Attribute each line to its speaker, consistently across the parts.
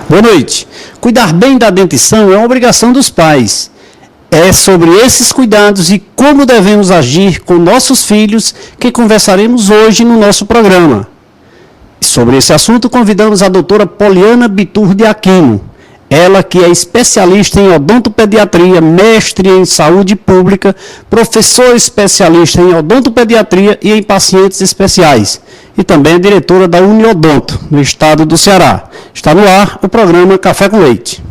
Speaker 1: Boa noite. Cuidar bem da dentição é uma obrigação dos pais. É sobre esses cuidados e como devemos agir com nossos filhos que conversaremos hoje no nosso programa. Sobre esse assunto, convidamos a doutora Poliana Bittur de Aquino. Ela que é especialista em odontopediatria, mestre em saúde pública, professor especialista em odontopediatria e em pacientes especiais. E também é diretora da Uniodonto, no estado do Ceará. Está no ar o programa Café com Leite.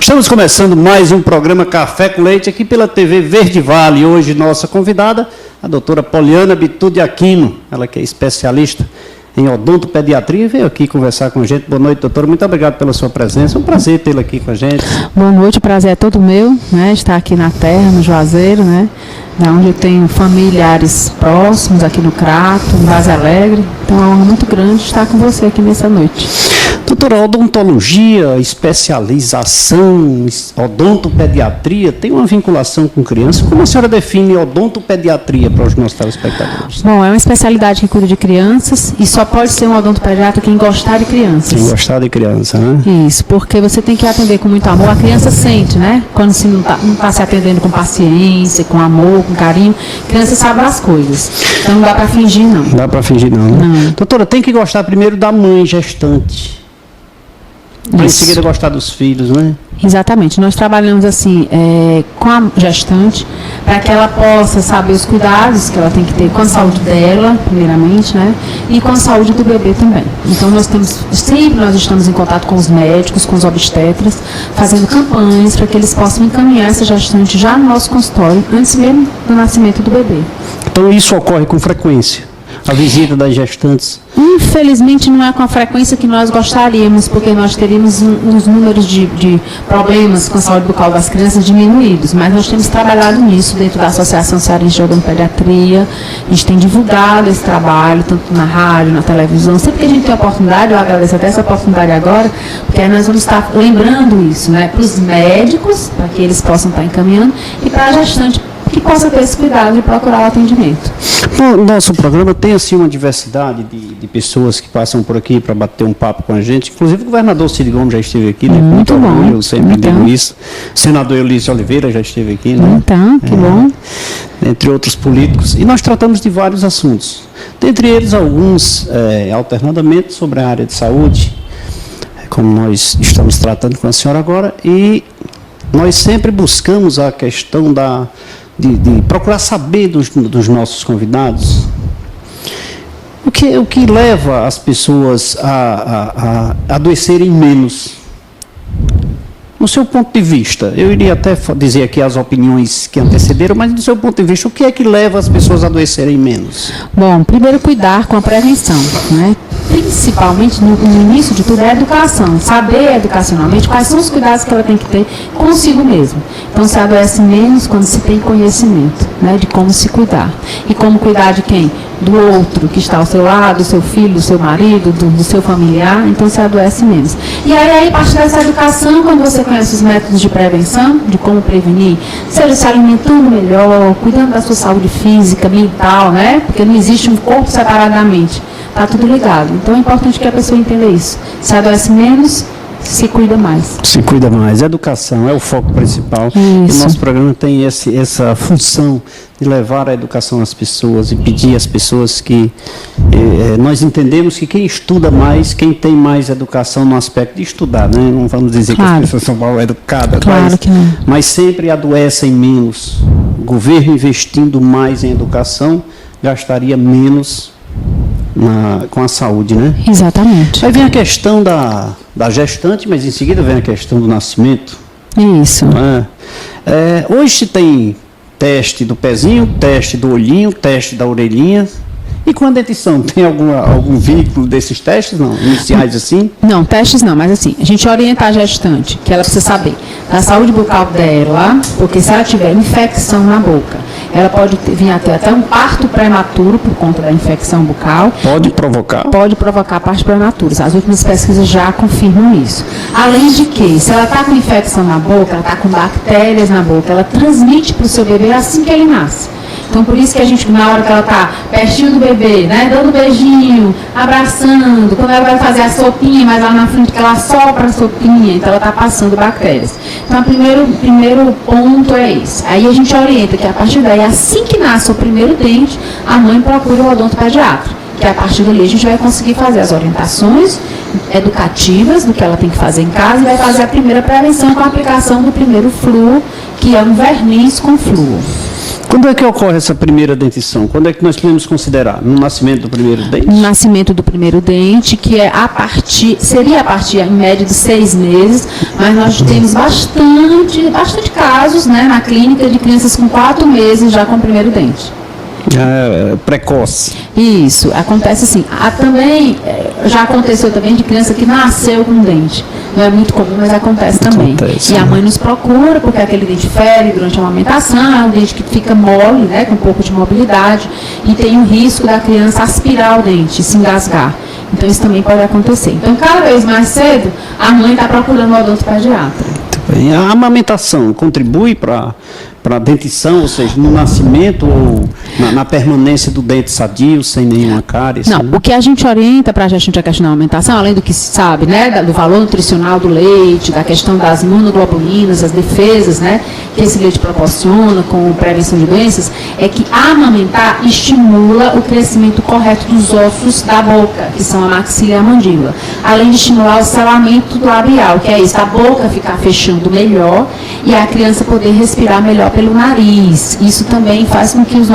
Speaker 1: Estamos começando mais um programa Café com Leite aqui pela TV Verde Vale. Hoje nossa convidada, a doutora Poliana Bittur de Aquino, ela que é especialista em odontopediatria, veio aqui conversar com a gente. Boa noite, doutora. Muito obrigado pela sua presença. É um prazer tê-la aqui com a gente.
Speaker 2: Boa noite, o prazer é todo meu, né? Estar aqui na terra, no Juazeiro, né? Da onde eu tenho familiares próximos, aqui no Crato, no Vaz Alegre. Então é uma honra muito grande estar com você aqui nessa noite.
Speaker 1: Doutora, odontologia, especialização, odontopediatria, tem uma vinculação com criança? Como a senhora define odontopediatria para os nossos telespectadores?
Speaker 2: Bom, é uma especialidade que cuida de crianças e só pode ser um odontopediatra quem gostar de crianças.
Speaker 1: Quem gostar de criança, né?
Speaker 2: Isso, porque você tem que atender com muito amor. A criança sente, né? Quando se não está se atendendo com paciência, com amor, com carinho, a criança sabe as coisas. Então não dá para fingir, não.
Speaker 1: Não dá para fingir, não, né?
Speaker 2: Não.
Speaker 1: Doutora, tem que gostar primeiro da mãe gestante. Para em seguida gostar dos filhos, né?
Speaker 2: Exatamente. Nós trabalhamos assim com a gestante para que ela possa saber os cuidados que ela tem que ter com a saúde dela, primeiramente, né? E com a saúde do bebê também. Então nós estamos em contato com os médicos, com os obstetras, fazendo campanhas para que eles possam encaminhar essa gestante já no nosso consultório, antes mesmo do nascimento do bebê.
Speaker 1: Então isso ocorre com frequência? A visita das gestantes?
Speaker 2: Infelizmente não é com a frequência que nós gostaríamos, porque nós teríamos uns números de problemas com a saúde bucal das crianças diminuídos, mas nós temos trabalhado nisso dentro da Associação Cearense de Odontopediatria. A gente tem divulgado esse trabalho, tanto na rádio, na televisão. Sempre que a gente tem a oportunidade, eu agradeço até essa oportunidade agora, porque aí nós vamos estar lembrando isso, né, para os médicos, para que eles possam estar encaminhando, e para a gestante, que possa ter esse cuidado de procurar o atendimento.
Speaker 1: Bom, nosso programa tem assim uma diversidade de pessoas que passam por aqui para bater um papo com a gente. Inclusive o governador Cid Gomes já esteve aqui, né?
Speaker 2: Muito bom.
Speaker 1: Eu sempre digo isso. O senador Eulício Oliveira já esteve aqui, né?
Speaker 2: Então, que bom.
Speaker 1: Entre outros políticos. E nós tratamos de vários assuntos. Dentre eles, alguns alternadamente sobre a área de saúde, como nós estamos tratando com a senhora agora, e nós sempre buscamos a questão de procurar saber dos nossos convidados o que leva as pessoas a adoecerem menos. No seu ponto de vista, eu iria até dizer aqui as opiniões que antecederam, mas do seu ponto de vista, o que é que leva as pessoas a adoecerem menos?
Speaker 2: Bom, primeiro cuidar com a prevenção, né? Principalmente no início de tudo é a educação, saber educacionalmente quais são os cuidados que ela tem que ter consigo mesmo. Então se adoece menos quando se tem conhecimento, né, de como se cuidar. E como cuidar de quem? Do outro que está ao seu lado, do seu filho, do seu marido, do seu familiar, então se adoece menos. E aí, a partir dessa educação, quando você conhece os métodos de prevenção, de como prevenir, seja se alimentando melhor, cuidando da sua saúde física, mental, né? Porque não existe um corpo separadamente, está tudo ligado. Então é importante que a pessoa entenda isso. Se adoece menos, se cuida mais.
Speaker 1: Se cuida mais. A educação é o foco principal.
Speaker 2: Isso.
Speaker 1: E o nosso programa tem essa função de levar a educação às pessoas e pedir às pessoas que nós entendemos que quem estuda mais, quem tem mais educação no aspecto de estudar, né? Não vamos dizer que as pessoas são mal educadas,
Speaker 2: claro que não.
Speaker 1: Mas sempre adoecem menos. O governo investindo mais em educação gastaria menos com a saúde, né?
Speaker 2: Exatamente.
Speaker 1: Aí vem a questão da gestante, mas em seguida vem a questão do nascimento.
Speaker 2: Isso.
Speaker 1: Hoje se tem teste do pezinho, teste do olhinho, teste da orelhinha. E com a dentição, tem algum vínculo desses testes, não? Iniciais assim?
Speaker 2: Não, testes não, mas assim, a gente orienta a gestante, que ela precisa saber da saúde bucal dela, porque se ela tiver infecção na boca, ela pode vir até um parto prematuro por conta da infecção bucal.
Speaker 1: Pode provocar?
Speaker 2: Pode provocar partos prematuros. As últimas pesquisas já confirmam isso. Além de que, se ela está com infecção na boca, ela está com bactérias na boca, ela transmite para o seu bebê assim que ele nasce. Então, por isso que a gente, na hora que ela está pertinho do bebê, né, dando beijinho, abraçando, quando ela vai fazer a sopinha, mas lá na frente que ela sopra a sopinha, então ela está passando bactérias. Então, o primeiro ponto é esse. Aí a gente orienta que a partir daí, assim que nasce o primeiro dente, a mãe procura o odontopediatra, que a partir dali a gente vai conseguir fazer as orientações educativas do que ela tem que fazer em casa e vai fazer a primeira prevenção com a aplicação do primeiro flúor, que é um verniz com flúor.
Speaker 1: Quando é que ocorre essa primeira dentição? Quando é que nós podemos considerar? No nascimento do primeiro dente?
Speaker 2: No nascimento do primeiro dente, que é seria a partir, em média, de 6 meses, mas nós temos bastante casos, né, na clínica de crianças com 4 meses já com o primeiro dente.
Speaker 1: Precoce.
Speaker 2: Isso, acontece assim. Também, já aconteceu também de criança que nasceu com dente. Não é muito comum, mas acontece também. E a mãe nos procura, porque aquele dente fere durante a amamentação, é um dente que fica mole, né, com um pouco de mobilidade, e tem o risco da criança aspirar o dente, se engasgar. Então isso também pode acontecer. Então, cada vez mais cedo, a mãe está procurando o odontopediatra.
Speaker 1: A amamentação contribui para a dentição, ou seja, no nascimento ou na permanência do dente sadio, sem nenhuma cárie?
Speaker 2: Não, o que a gente orienta para a gestante a questão da alimentação, além do que se sabe, né, do valor nutricional do leite, da questão das imunoglobulinas, as defesas, né, que esse leite proporciona com prevenção de doenças, é que amamentar estimula o crescimento correto dos ossos da boca, que são a maxila e a mandíbula, além de estimular o selamento labial, que é isso, a boca ficar fechando melhor e a criança poder respirar melhor pelo nariz. Isso também faz com que os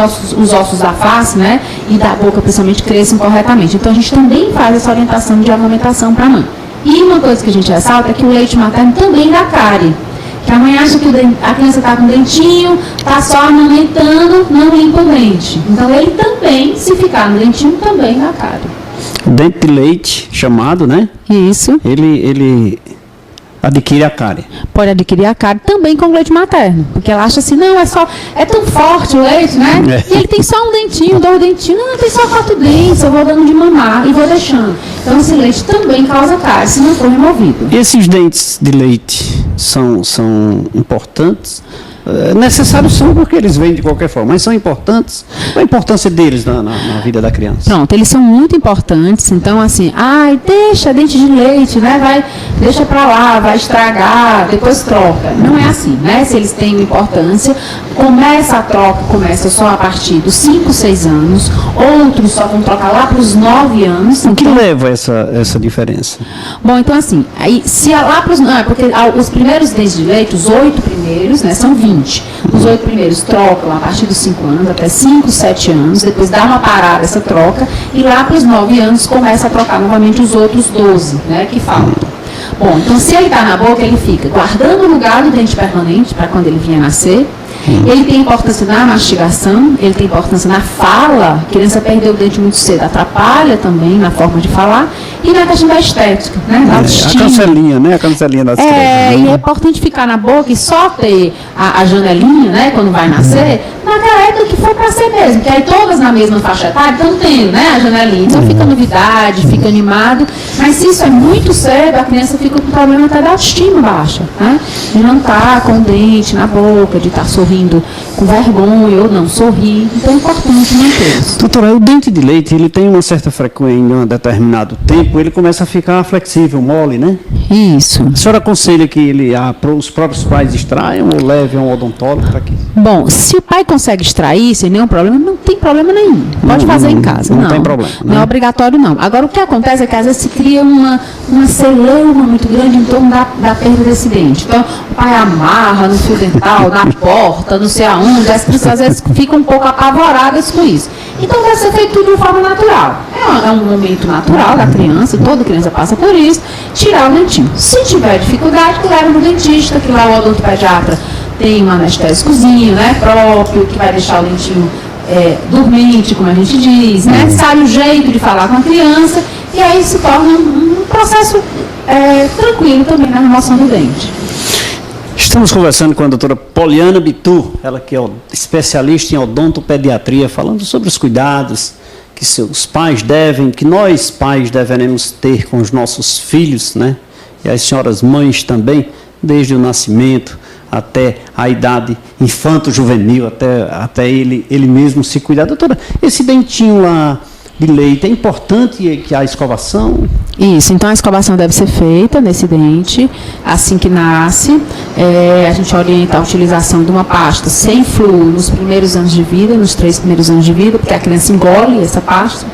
Speaker 2: ossos da face, né, e da boca principalmente cresçam corretamente. Então a gente também faz essa orientação de amamentação para a mãe. E uma coisa que a gente ressalta é que o leite materno também dá cárie. Que a mãe acha que a criança está com dentinho, está só amamentando, não limpa o dente. Então ele também, se ficar no dentinho, também dá cárie.
Speaker 1: O dente de leite, chamado, né?
Speaker 2: Isso.
Speaker 1: Ele adquire a cárie.
Speaker 2: Pode adquirir a cárie também com o leite materno. Porque ela acha assim, não, é tão forte o leite, né? E ele tem só um dentinho, 2 dentinhos. Não, tem só 4 dentes, eu vou dando de mamar e vou deixando. Então esse leite também causa cárie, se não for removido.
Speaker 1: E esses dentes de leite são importantes? Necessários são porque eles vêm de qualquer forma, mas são importantes. Qual a importância deles na vida da criança?
Speaker 2: Pronto, eles são muito importantes. Então, assim, deixa dente de leite, né? Deixa pra lá, vai estragar, depois troca. Não é assim, né? Se eles têm importância, a troca começa só a partir dos 5, 6 anos, outros só vão trocar lá para os 9 anos.
Speaker 1: O que leva a essa diferença?
Speaker 2: Bom, então assim, aí se lá para os... porque os primeiros dentes de leite, os 8 primeiros, né, são 20. Os 8 primeiros trocam a partir dos 5 anos, até 5, 7 anos, depois dá uma parada essa troca, e lá para os 9 anos começa a trocar novamente os outros 12, né, que faltam. Bom, então se ele está na boca, ele fica guardando o lugar do dente permanente para quando ele vier nascer. Ele tem importância na mastigação, ele tem importância na fala, a criança perdeu o dente muito cedo, atrapalha também na forma de falar, e na questão da estética, né? Da autoestima.
Speaker 1: A cancelinha, né? A cancelinha das crianças.
Speaker 2: E é importante ficar na boca e só ter a janelinha, né? Quando vai nascer, naquela época que foi para ser mesmo, que aí todas na mesma faixa etária estão tendo, né? A janelinha. Então fica novidade, fica animado, mas se isso é muito cedo, a criança fica com problema até da autoestima baixa, né? De não estar com o dente na boca, de estar sorrindo com vergonha ou não sorrir. Então é importante manter isso.
Speaker 1: Doutora, o dente de leite, ele tem uma certa frequência em um determinado tempo, ele começa a ficar flexível, mole, né?
Speaker 2: Isso.
Speaker 1: A senhora aconselha que os próprios pais extraiam ou levem a um odontólogo para quê?
Speaker 2: Bom, se o pai consegue extrair sem nenhum problema, não tem problema nenhum. Pode fazer em casa.
Speaker 1: Não tem problema.
Speaker 2: Não é obrigatório, não. Agora, o que acontece é que às vezes se cria uma celeuma muito grande em torno da perda desse dente. Então, o pai amarra no fio dental, na porta, não sei aonde, as crianças às vezes ficam um pouco apavoradas com isso. Então deve ser feito tudo de forma natural. É um momento natural da criança, toda criança passa por isso, tirar o dentinho. Se tiver dificuldade, que leva no dentista, que lá o odontopediatra tem um anestésicozinho, né, próprio, que vai deixar o dentinho dormente, como a gente diz, né, sabe o jeito de falar com a criança, e aí se torna um processo tranquilo também na remoção do dente.
Speaker 1: Estamos conversando com a doutora Poliana Bitu, ela que é especialista em odontopediatria, falando sobre os cuidados que seus pais que nós pais devemos ter com os nossos filhos, né? E as senhoras mães também, desde o nascimento até a idade infanto-juvenil, até ele mesmo se cuidar. Doutora, esse dentinho lá de leite, é importante que a escovação?
Speaker 2: Isso, então a escovação deve ser feita nesse dente, assim que nasce. A gente orienta a utilização de uma pasta sem flúor nos primeiros anos de vida, nos 3 primeiros anos de vida, porque a criança engole essa pasta,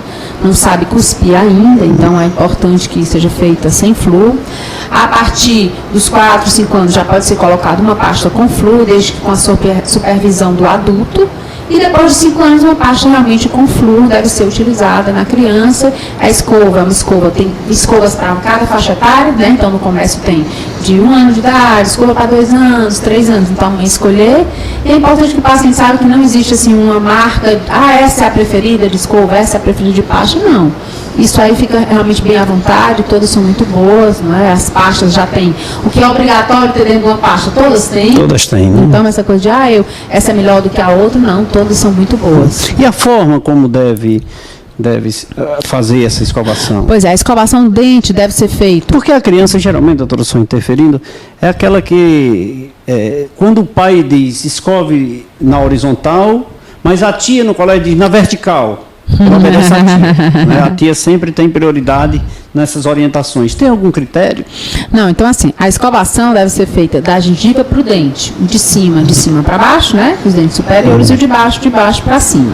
Speaker 2: não sabe cuspir ainda, então é importante que seja feita sem flúor. A partir dos 4, 5 anos já pode ser colocada uma pasta com flúor, desde que com a supervisão do adulto. E depois de 5 anos, uma pasta realmente com flúor deve ser utilizada na criança. A escova, tem escovas para cada faixa etária, né? Então no comércio tem de 1 ano de idade, escova para 2 anos, 3 anos, então é escolher. E é importante que o paciente saiba que não existe assim uma marca, essa é a preferida de escova, essa é a preferida de pasta, não. Isso aí fica realmente bem à vontade, todas são muito boas, não é? As pastas já tem. O que é obrigatório ter dentro de uma pasta, todas têm.
Speaker 1: Todas têm, né?
Speaker 2: Então essa coisa de, essa é melhor do que a outra, não, todas são muito boas.
Speaker 1: E a forma como deve fazer essa escovação?
Speaker 2: Pois é, a escovação do dente deve ser feita.
Speaker 1: Porque a criança, geralmente, doutora, só interferindo, é aquela que, quando o pai diz escove na horizontal, mas a tia no colégio diz na vertical. Obedece a tia, né? A tia sempre tem prioridade nessas orientações. Tem algum critério?
Speaker 2: Não, então assim, a escovação deve ser feita da gengiva para o dente, de cima para baixo, né? Os dentes superiores, e o de baixo para cima.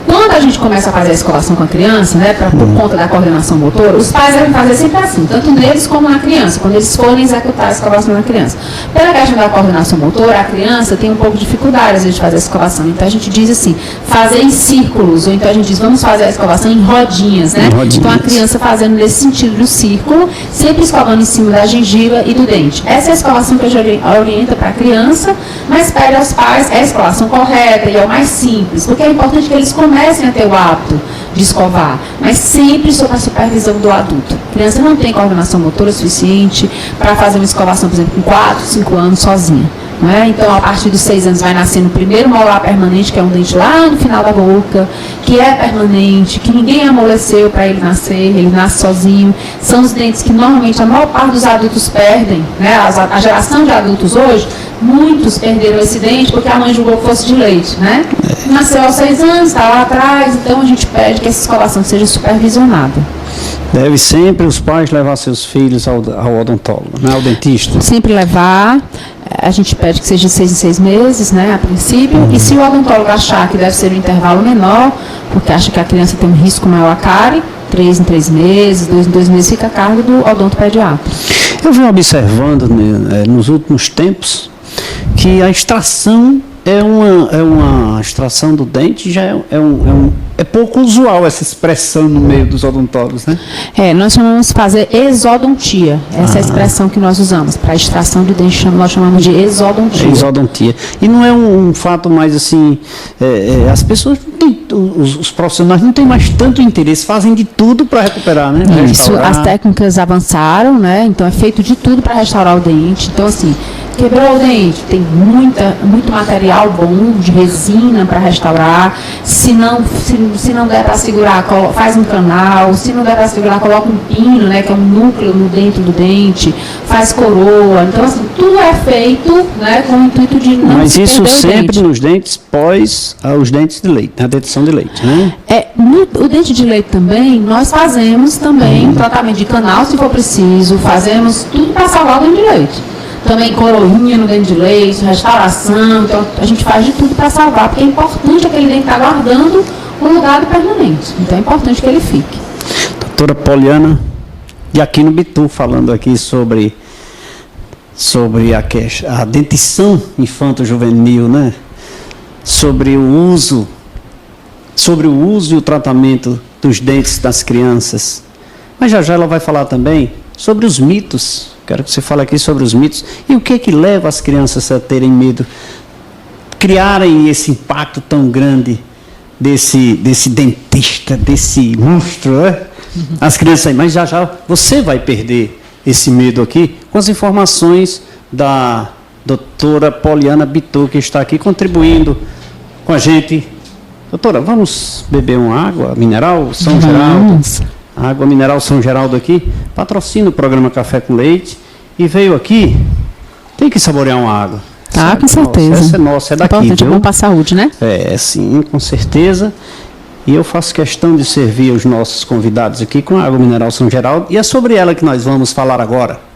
Speaker 2: Quando a gente começa a fazer a escovação com a criança, né, por conta da coordenação motora, os pais devem fazer sempre assim, tanto neles como na criança, quando eles forem executar a escovação na criança. Pela questão da coordenação motora, a criança tem um pouco de dificuldade às vezes de fazer a escovação. Então a gente diz assim, fazer em círculos, ou então a gente diz, vamos fazer a escovação em rodinhas, né? Então a criança fazendo nesse sentido do círculo, sempre escovando em cima da gengiva e do dente. Essa é a escovação que a gente orienta para a criança, mas pede aos pais a escovação correta e é o mais simples, porque é importante que eles comecem a ter o hábito de escovar, mas sempre sob a supervisão do adulto. A criança não tem coordenação motora suficiente para fazer uma escovação, por exemplo, com 4, 5 anos sozinha. Não é? Então, a partir dos 6 anos vai nascendo o primeiro molar permanente, que é um dente lá no final da boca, que é permanente, que ninguém amoleceu para ele nascer, ele nasce sozinho. São os dentes que normalmente a maior parte dos adultos perdem, né? A geração de adultos hoje, muitos perderam esse dente porque a mãe julgou que fosse de leite, né? Nasceu aos 6 anos, está lá atrás, então a gente pede que essa escovação seja supervisionada.
Speaker 1: Deve sempre os pais levar seus filhos ao odontólogo, né? Ao dentista.
Speaker 2: Sempre levar. A gente pede que seja de 6 em 6 meses, né, a princípio. E se o odontólogo achar que deve ser um intervalo menor, porque acha que a criança tem um risco maior a cárie, 3 em 3 meses, 2 em 2 meses, fica a cargo do odontopediatra.
Speaker 1: Eu venho observando, né, nos últimos tempos que a extração é uma extração do dente, já é pouco usual essa expressão no meio dos odontólogos, né?
Speaker 2: Nós chamamos fazer exodontia, essa é a expressão que nós usamos, para a extração do dente, nós chamamos de exodontia.
Speaker 1: Exodontia. E não é um fato mais assim, as pessoas, os profissionais não têm mais tanto interesse, fazem de tudo para recuperar, né?
Speaker 2: Isso, as técnicas avançaram, né? Então é feito de tudo para restaurar o dente. Então assim, quebrou o dente, tem muito material bom de resina para restaurar. Se não der para segurar, faz um canal. Se não der para segurar, coloca um pino, né, que é um núcleo no dentro do dente, faz coroa. Então, assim, tudo é feito, né, com o intuito de não
Speaker 1: Mas
Speaker 2: se
Speaker 1: isso
Speaker 2: perder o
Speaker 1: sempre
Speaker 2: dente.
Speaker 1: Nos dentes pós os dentes de leite, na dentição de leite, né?
Speaker 2: O dente de leite também, nós fazemos também um tratamento de canal, se for preciso. Fazemos tudo para salvar o dente de leite. Também coroinha no dente de leite, restauração, então a gente faz de tudo para salvar, porque é importante aquele dente estar guardando o lugar do permanente, então é importante que ele fique.
Speaker 1: Doutora Poliana de Aquino Bitu, falando aqui sobre a dentição infanto-juvenil, né? Sobre o uso e o tratamento dos dentes das crianças. Mas já ela vai falar também sobre os mitos. Quero que você fale aqui sobre os mitos e o que leva as crianças a terem medo, criarem esse impacto tão grande desse dentista, desse monstro, né? As crianças, mas já você vai perder esse medo aqui com as informações da doutora Poliana Bitu, que está aqui contribuindo com a gente. Doutora, vamos beber uma água mineral São Geraldo? A água mineral São Geraldo aqui patrocina o programa Café com Leite e veio aqui tem que saborear uma água.
Speaker 2: Ah, com certeza.
Speaker 1: Essa é nossa, é daqui,
Speaker 2: importante,
Speaker 1: viu?
Speaker 2: É bom para a saúde, né?
Speaker 1: É, sim, com certeza. E eu faço questão de servir os nossos convidados aqui com a água mineral São Geraldo, e é sobre ela que nós vamos falar agora.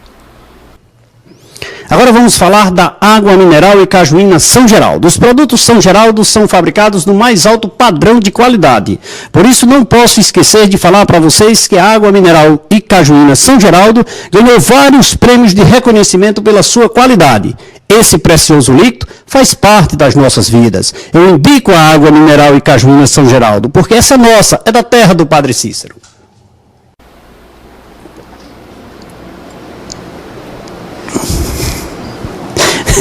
Speaker 1: Agora vamos falar da água mineral e cajuína São Geraldo. Os produtos São Geraldo são fabricados no mais alto padrão de qualidade. Por isso não posso esquecer de falar para vocês que a água mineral e cajuína São Geraldo ganhou vários prêmios de reconhecimento pela sua qualidade. Esse precioso líquido faz parte das nossas vidas. Eu indico a água mineral e cajuína São Geraldo, porque essa é nossa, é da terra do Padre Cícero.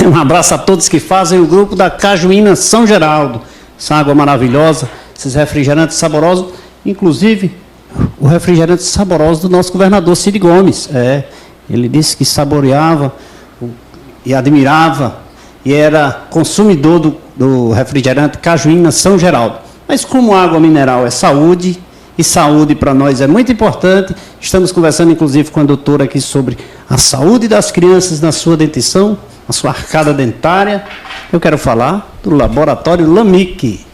Speaker 1: Um abraço a todos que fazem o grupo da Cajuína São Geraldo. Essa água maravilhosa, esses refrigerantes saborosos, inclusive o refrigerante saboroso do nosso governador Cid Gomes. Ele disse que saboreava e admirava e era consumidor do refrigerante Cajuína São Geraldo. Mas como água mineral é saúde, e saúde para nós é muito importante, estamos conversando inclusive com a doutora aqui sobre a saúde das crianças na sua dentição, a sua arcada dentária. Eu quero falar do laboratório LAMIC.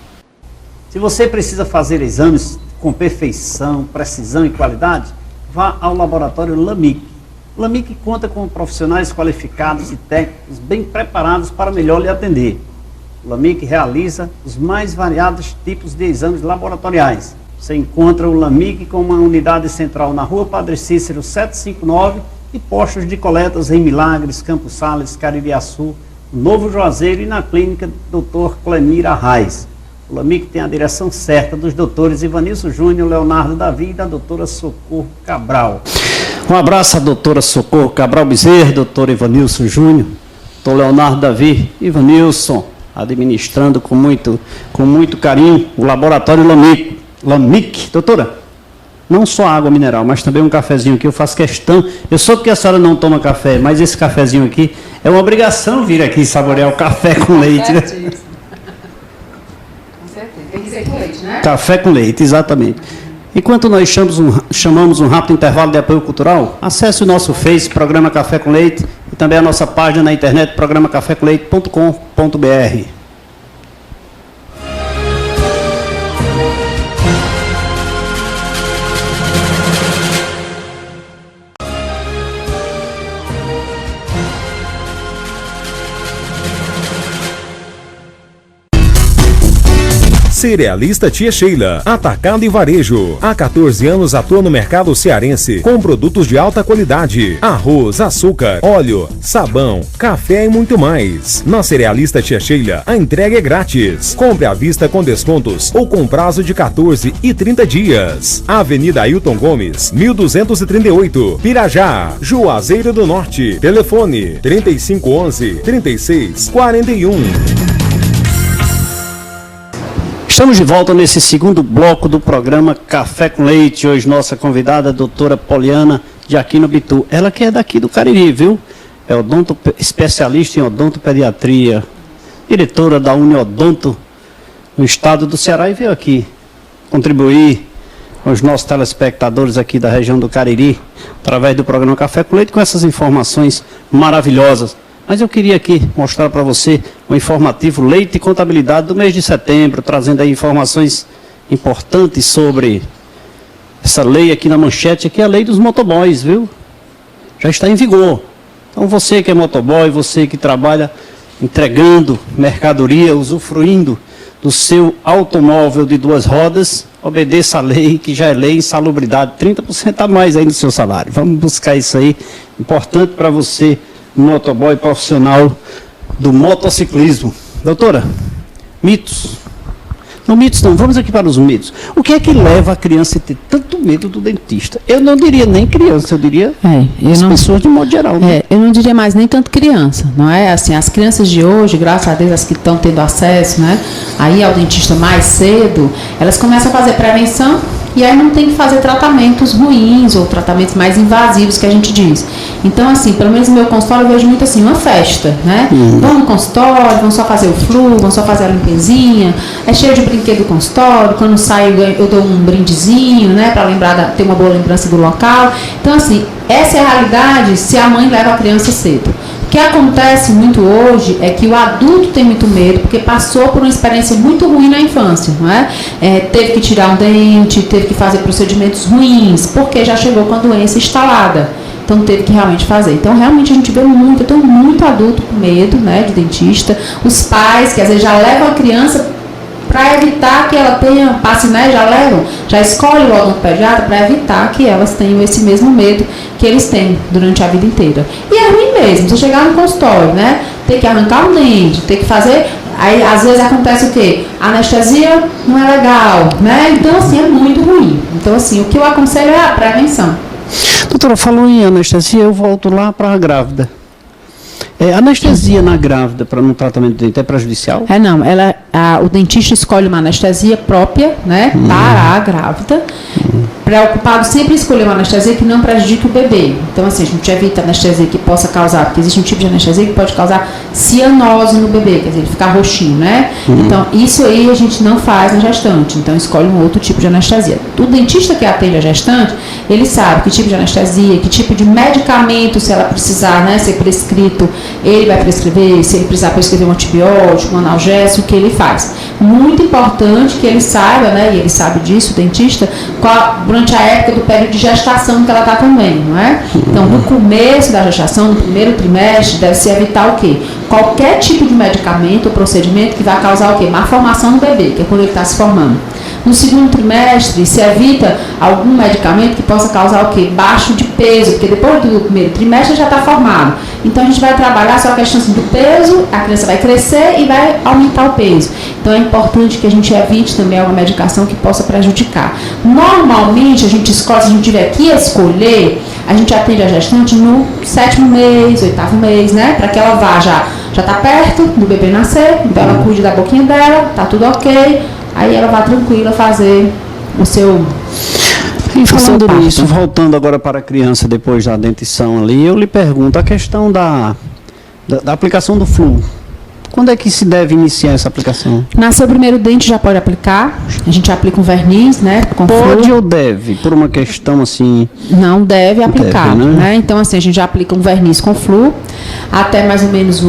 Speaker 1: Se você precisa fazer exames com perfeição, precisão e qualidade, vá ao laboratório LAMIC. O LAMIC conta com profissionais qualificados e técnicos bem preparados para melhor lhe atender. O LAMIC realiza os mais variados tipos de exames laboratoriais. Você encontra o LAMIC com uma unidade central na Rua Padre Cícero 759, e postos de coletas em Milagres, Campos Sales, Caririaçu, Novo Juazeiro e na clínica Dr. Clemir Arraes. O LAMIC tem a direção certa dos doutores Ivanilson Júnior, Leonardo Davi e da doutora Socorro Cabral. Um abraço à doutora Socorro Cabral Bezerra, doutor Ivanilson Júnior, doutor Leonardo Davi, Ivanilson, administrando com muito carinho o laboratório LAMIC. Doutora, não só água mineral, mas também um cafezinho aqui, eu faço questão. Eu soube que a senhora não toma café, mas esse cafezinho aqui, é uma obrigação vir aqui saborear o café com leite, né? Com certeza. Tem que ser com leite, né? Café com leite, exatamente. Enquanto nós chamamos um rápido intervalo de apoio cultural, acesse o nosso Face, Programa Café com Leite, e também a nossa página na internet, programacafécomleite.com.br.
Speaker 3: Cerealista Tia Sheila, atacado e varejo. Há 14 anos atua no mercado cearense com produtos de alta qualidade: arroz, açúcar, óleo, sabão, café e muito mais. Na Cerealista Tia Sheila, a entrega é grátis. Compre à vista com descontos ou com prazo de 14 e 30 dias. Avenida Ailton Gomes, 1238, Pirajá, Juazeiro do Norte. Telefone 3511-3641.
Speaker 1: Estamos de volta nesse segundo bloco do programa Café com Leite. Hoje nossa convidada, a doutora Poliana de Aquino Bitu. Ela que é daqui do Cariri, viu? É especialista em odontopediatria, diretora da Uniodonto no estado do Ceará, e veio aqui contribuir com os nossos telespectadores aqui da região do Cariri, através do programa Café com Leite, com essas informações maravilhosas. Mas eu queria aqui mostrar para você o informativo Leite e Contabilidade do mês de setembro, trazendo aí informações importantes sobre essa lei aqui na manchete, que é a lei dos motoboys, viu? Já está em vigor. Então você que é motoboy, você que trabalha entregando mercadoria, usufruindo do seu automóvel de 2 rodas, obedeça a lei, que já é lei, insalubridade, 30% a mais aí no seu salário. Vamos buscar isso aí, importante para você, motoboy profissional do motociclismo. Doutora, mitos. Não, mitos não, vamos aqui para os mitos. O que é que leva a criança a ter tanto medo do dentista? Eu não diria nem criança, eu diria as pessoas de modo geral. Né?
Speaker 2: Eu não diria mais nem tanto criança, não é? Assim, as crianças de hoje, graças a Deus, as que estão tendo acesso, né, aí ao dentista mais cedo, elas começam a fazer prevenção. E aí não tem que fazer tratamentos ruins ou tratamentos mais invasivos, que a gente diz. Então, assim, pelo menos no meu consultório eu vejo muito assim, uma festa, né? Vão no consultório, vão só fazer o flu, vão só fazer a limpezinha, é cheio de brinquedo do consultório, quando saio eu dou um brindezinho, né? Para lembrar, ter uma boa lembrança do local. Então, assim, essa é a realidade se a mãe leva a criança cedo. O que acontece muito hoje é que o adulto tem muito medo, porque passou por uma experiência muito ruim na infância, não é? Teve que tirar um dente, teve que fazer procedimentos ruins, porque já chegou com a doença instalada. Então teve que realmente fazer. Então realmente a gente vê muito, eu tenho muito adulto com medo, né, de dentista. Os pais que às vezes já levam a criança para evitar que ela tenha, passe, né, já escolhe o odontopediatra para evitar que elas tenham esse mesmo medo que eles têm durante a vida inteira. E é ruim mesmo, você chegar no consultório, né, ter que arrancar um dente, ter que fazer, aí às vezes acontece o quê? A anestesia não é legal, né, então assim, é muito ruim. Então assim, o que eu aconselho é a prevenção.
Speaker 1: Doutora, falou em anestesia, eu volto lá para a grávida. Anestesia na grávida para no tratamento de dente é prejudicial?
Speaker 2: Não, o dentista escolhe uma anestesia própria, né, para a grávida, preocupado sempre em escolher uma anestesia que não prejudique o bebê. Então, assim, a gente evita anestesia que possa causar, porque existe um tipo de anestesia que pode causar cianose no bebê, quer dizer, ele ficar roxinho, né? Então, isso aí a gente não faz na gestante, então escolhe um outro tipo de anestesia. O dentista que atende a gestante, ele sabe que tipo de anestesia, que tipo de medicamento, se ela precisar, né, ser prescrito, ele vai prescrever, se ele precisar prescrever um antibiótico, um analgésico, o que ele faz. Muito importante que ele saiba, né, e ele sabe disso, o dentista, durante a época do período de gestação que ela está também, não é? Então, no começo da gestação, no primeiro trimestre, deve-se evitar o quê? Qualquer tipo de medicamento ou procedimento que vai causar o quê? Má formação no bebê, que é quando ele está se formando. No segundo trimestre, se evita algum medicamento que possa causar o quê? Baixo de peso, porque depois do primeiro trimestre já está formado. Então, a gente vai trabalhar só a questão assim, do peso, a criança vai crescer e vai aumentar o peso. Então, é importante que a gente evite também alguma medicação que possa prejudicar. Normalmente, a gente escolhe, se a gente tiver que escolher, a gente atende a gestante no 7º mês, 8º mês, né? Para que ela vá já está perto do bebê nascer, então ela cuide da boquinha dela, tá tudo ok, aí ela vai tranquila fazer o seu...
Speaker 1: E falando nisso, voltando agora para a criança depois da dentição ali, eu lhe pergunto a questão da aplicação do flu. Quando é que se deve iniciar essa aplicação?
Speaker 2: Nasceu o primeiro dente, já pode aplicar. A gente aplica um verniz, né? Com
Speaker 1: pode
Speaker 2: flu.
Speaker 1: ou deve? Por uma questão assim...
Speaker 2: Não deve aplicar,
Speaker 1: deve,
Speaker 2: né? Então, assim, a gente já aplica um verniz com flu, até mais ou menos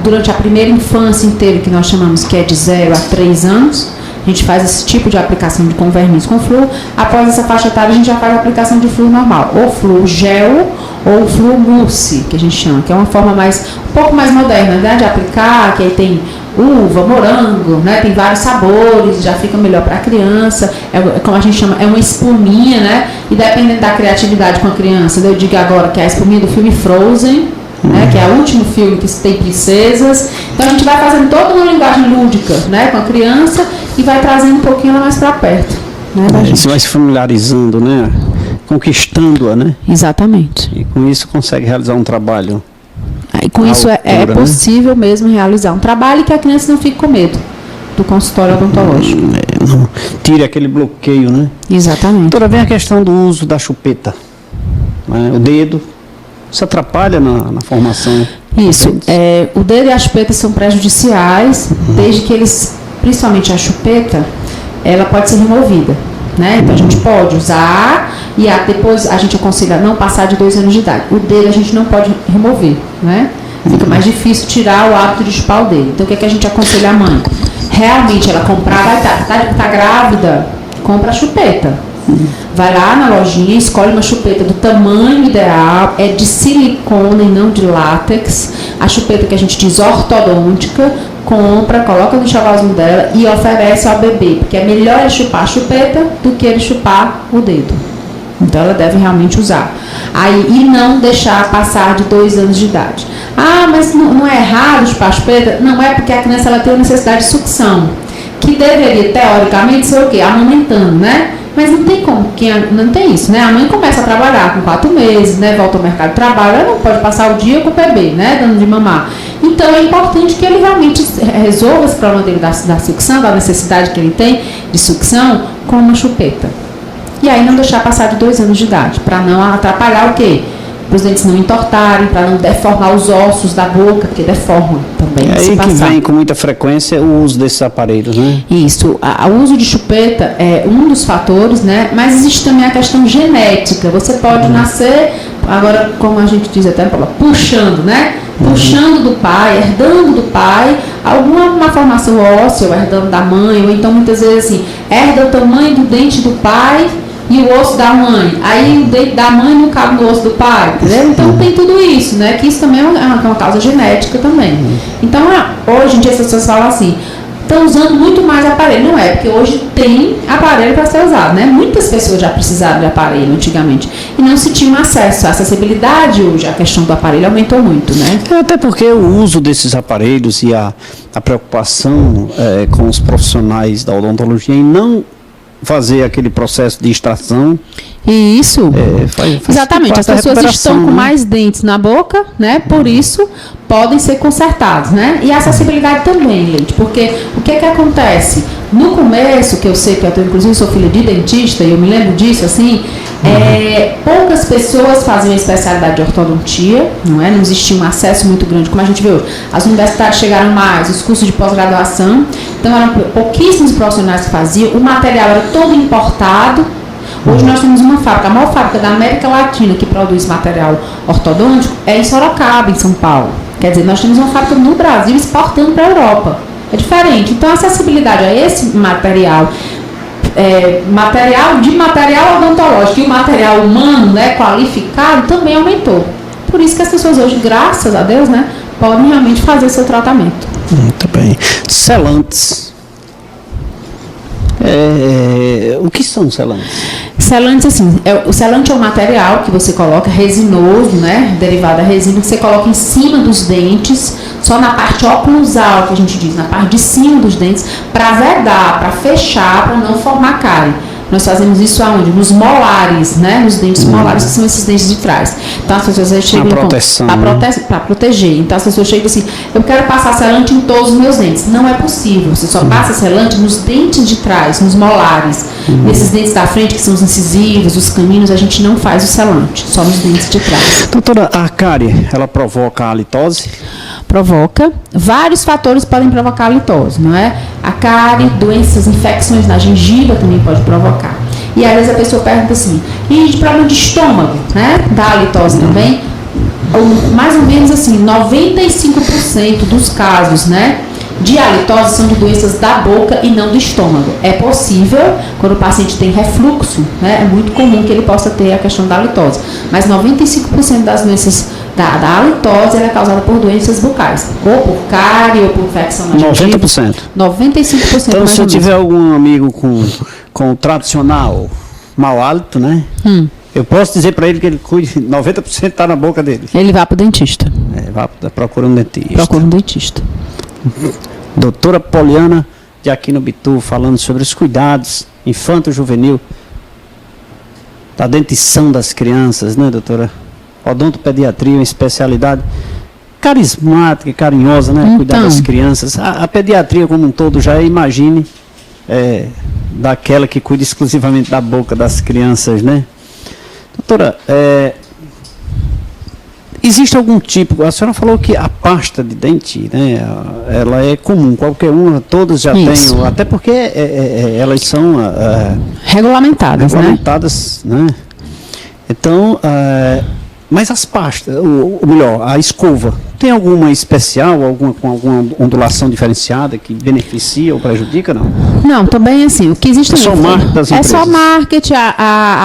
Speaker 2: durante a primeira infância inteira, que nós chamamos que é de 0 a 3 anos. A gente faz esse tipo de aplicação com verniz com flu. Após essa faixa etária, a gente já faz a aplicação de flu normal. Ou flu gel, ou flu mousse, que a gente chama, que é uma forma um pouco mais moderna, né, de aplicar, que aí tem uva, morango, né, tem vários sabores, já fica melhor para a criança. Como a gente chama, é uma espuminha, né? E dependendo da criatividade com a criança, eu digo agora que é a espuminha do filme Frozen, né, que é o último filme que tem princesas. Então a gente vai fazendo toda uma linguagem lúdica, né, com a criança e vai trazendo um pouquinho ela mais para perto, né,
Speaker 1: você vai se familiarizando, né, conquistando-a, né?
Speaker 2: Exatamente.
Speaker 1: E com isso consegue realizar um trabalho.
Speaker 2: E com isso é possível mesmo realizar um trabalho e que a criança não fique com medo do consultório odontológico.
Speaker 1: Não tire aquele bloqueio, né?
Speaker 2: Exatamente.
Speaker 1: Doutora, vem a questão do uso da chupeta, né? O dedo. Isso atrapalha na formação?
Speaker 2: Isso. O dedo e a chupeta são prejudiciais, desde que eles, principalmente a chupeta, ela pode ser removida, né? Então a gente pode usar e depois a gente aconselha não passar de 2 anos de idade. O dedo a gente não pode remover, né? Fica mais difícil tirar o hábito de chupar o dedo. Então o que é que a gente aconselha a mãe? Realmente ela comprar, tá grávida, compra a chupeta. Vai lá na lojinha, escolhe uma chupeta do tamanho ideal, é de silicone e não de látex. A chupeta que a gente diz ortodôntica, compra, coloca no enxovalzinho dela e oferece ao bebê, porque é melhor ele chupar a chupeta do que ele chupar o dedo. Então ela deve realmente usar. E não deixar passar de 2 anos de idade. Mas não é errado chupar a chupeta? Não é, porque a criança ela tem uma necessidade de sucção, que deveria, teoricamente, ser o quê? Amamentando, né? Mas não tem como, não tem isso, né? A mãe começa a trabalhar com 4 meses, né? Volta ao mercado de trabalho, ela não pode passar o dia com o bebê, né? Dando de mamar. Então é importante que ele realmente resolva esse problema dele da sucção, da necessidade que ele tem de sucção, com uma chupeta. E aí não deixar passar de 2 anos de idade, para não atrapalhar o quê? Para os dentes não entortarem, para não deformar os ossos da boca, porque deforma também.
Speaker 1: É aí que vem com muita frequência o uso desses aparelhos, né?
Speaker 2: Isso. O uso de chupeta é um dos fatores, né? Mas existe também a questão genética. Você pode nascer, agora, como a gente diz até, puxando, né? puxando do pai, herdando do pai, alguma malformação óssea, ou herdando da mãe, ou então muitas vezes assim, herda o tamanho do dente do pai e o osso da mãe, aí o dente da mãe não cabe no osso do pai, entendeu? Então tem tudo isso, né? Que isso também é uma causa genética também. Então hoje em dia as pessoas falam assim, estão usando muito mais aparelho. Não é, porque hoje tem aparelho para ser usado, né? Muitas pessoas já precisaram de aparelho antigamente e não se tinha acesso. A acessibilidade hoje, a questão do aparelho aumentou muito, né?
Speaker 1: Até porque o uso desses aparelhos e a preocupação com os profissionais da odontologia em não fazer aquele processo de extração.
Speaker 2: E isso,
Speaker 1: faz
Speaker 2: exatamente, as pessoas estão com mais dentes na boca, né? Por isso podem ser consertados, né? E a acessibilidade também, Leite, porque o que acontece? No começo, que eu sei que eu inclusive sou filha de dentista e eu me lembro disso, assim, poucas pessoas faziam a especialidade de ortodontia, não é? Não existia um acesso muito grande, como a gente vê hoje. As universidades chegaram mais, os cursos de pós-graduação, então eram pouquíssimos profissionais que faziam, o material era todo importado. Hoje nós temos uma fábrica, a maior fábrica da América Latina que produz material ortodôntico é em Sorocaba, em São Paulo. Quer dizer, nós temos uma fábrica no Brasil exportando para a Europa. É diferente. Então, a acessibilidade a esse material, material odontológico e o material humano, né, qualificado, também aumentou. Por isso que as pessoas hoje, graças a Deus, né, podem realmente fazer seu tratamento.
Speaker 1: Muito bem. Selantes. O que são selantes?
Speaker 2: Selantes, assim, o selante é um material que você coloca resinoso, né, derivado da resina, que você coloca em cima dos dentes, só na parte oclusal, que a gente diz, na parte de cima dos dentes, para vedar, para fechar, para não formar cárie. Nós fazemos isso aonde? Nos molares, né? Nos dentes molares, que são esses dentes de trás. Então, as pessoas chegam para proteger. Então, as pessoas chegam assim, eu quero passar selante em todos os meus dentes. Não é possível. Você só passa selante nos dentes de trás, nos molares. Nesses dentes da frente, que são os incisivos, os caninos, a gente não faz o selante, só nos dentes de trás.
Speaker 1: Doutora, a cárie, ela provoca a halitose?
Speaker 2: Provoca. Vários fatores podem provocar a halitose, não é? A cárie, doenças, infecções na gengiva também pode provocar. E às vezes a pessoa pergunta assim, e de problema de estômago, né? Da halitose também? Mais ou menos assim, 95% dos casos, né, de halitose são de doenças da boca e não do estômago. É possível, quando o paciente tem refluxo, né, é muito comum que ele possa ter a questão da halitose. Mas 95% das doenças da halitose é causada por doenças bucais, ou por cárie, ou por infecção na gengiva.
Speaker 1: 90%?
Speaker 2: 95%.
Speaker 1: Então, se eu tiver algum amigo com o tradicional mau hálito, né? Eu posso dizer para ele que ele cuide, 90% está na boca dele.
Speaker 2: Ele vai para o dentista.
Speaker 1: Procura um dentista.
Speaker 2: Procura um dentista.
Speaker 1: Doutora Poliana de Aquino Bitu, falando sobre os cuidados infanto-juvenil da dentição das crianças, né, doutora? Odontopediatria, uma especialidade carismática e carinhosa, né?
Speaker 2: Então,
Speaker 1: cuidar das crianças. A pediatria como um todo, já imagine daquela que cuida exclusivamente da boca das crianças, né? Doutora, existe algum tipo, a senhora falou que a pasta de dente, né, ela é comum, qualquer uma, todas já têm, até porque elas são
Speaker 2: regulamentadas,
Speaker 1: né? Então, mas as pastas, ou melhor, a escova, tem alguma especial, com alguma ondulação diferenciada que beneficia ou prejudica, não?
Speaker 2: Não, também assim, o que existe...
Speaker 1: É só marketing das empresas.
Speaker 2: É só marketing,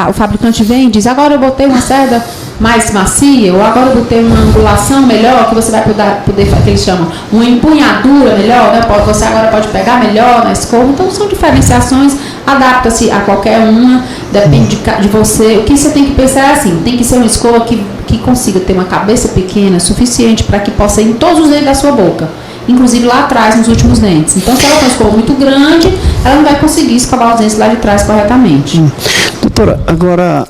Speaker 2: o fabricante vem e diz, agora eu botei uma cerda mais macia, ou agora eu botei uma angulação melhor, que você vai poder que eles chamam, uma empunhadura melhor, né? Você agora pode pegar melhor na escova. Então, são diferenciações, adapta-se a qualquer uma, depende de você. O que você tem que pensar é assim, tem que ser uma escova que consiga ter uma cabeça pequena, suficiente para que possa ir em todos os dentes da sua boca, inclusive lá atrás, nos últimos dentes. Então, se ela tem uma escova muito grande, ela não vai conseguir escovar os dentes lá de trás corretamente.
Speaker 1: Doutora, agora,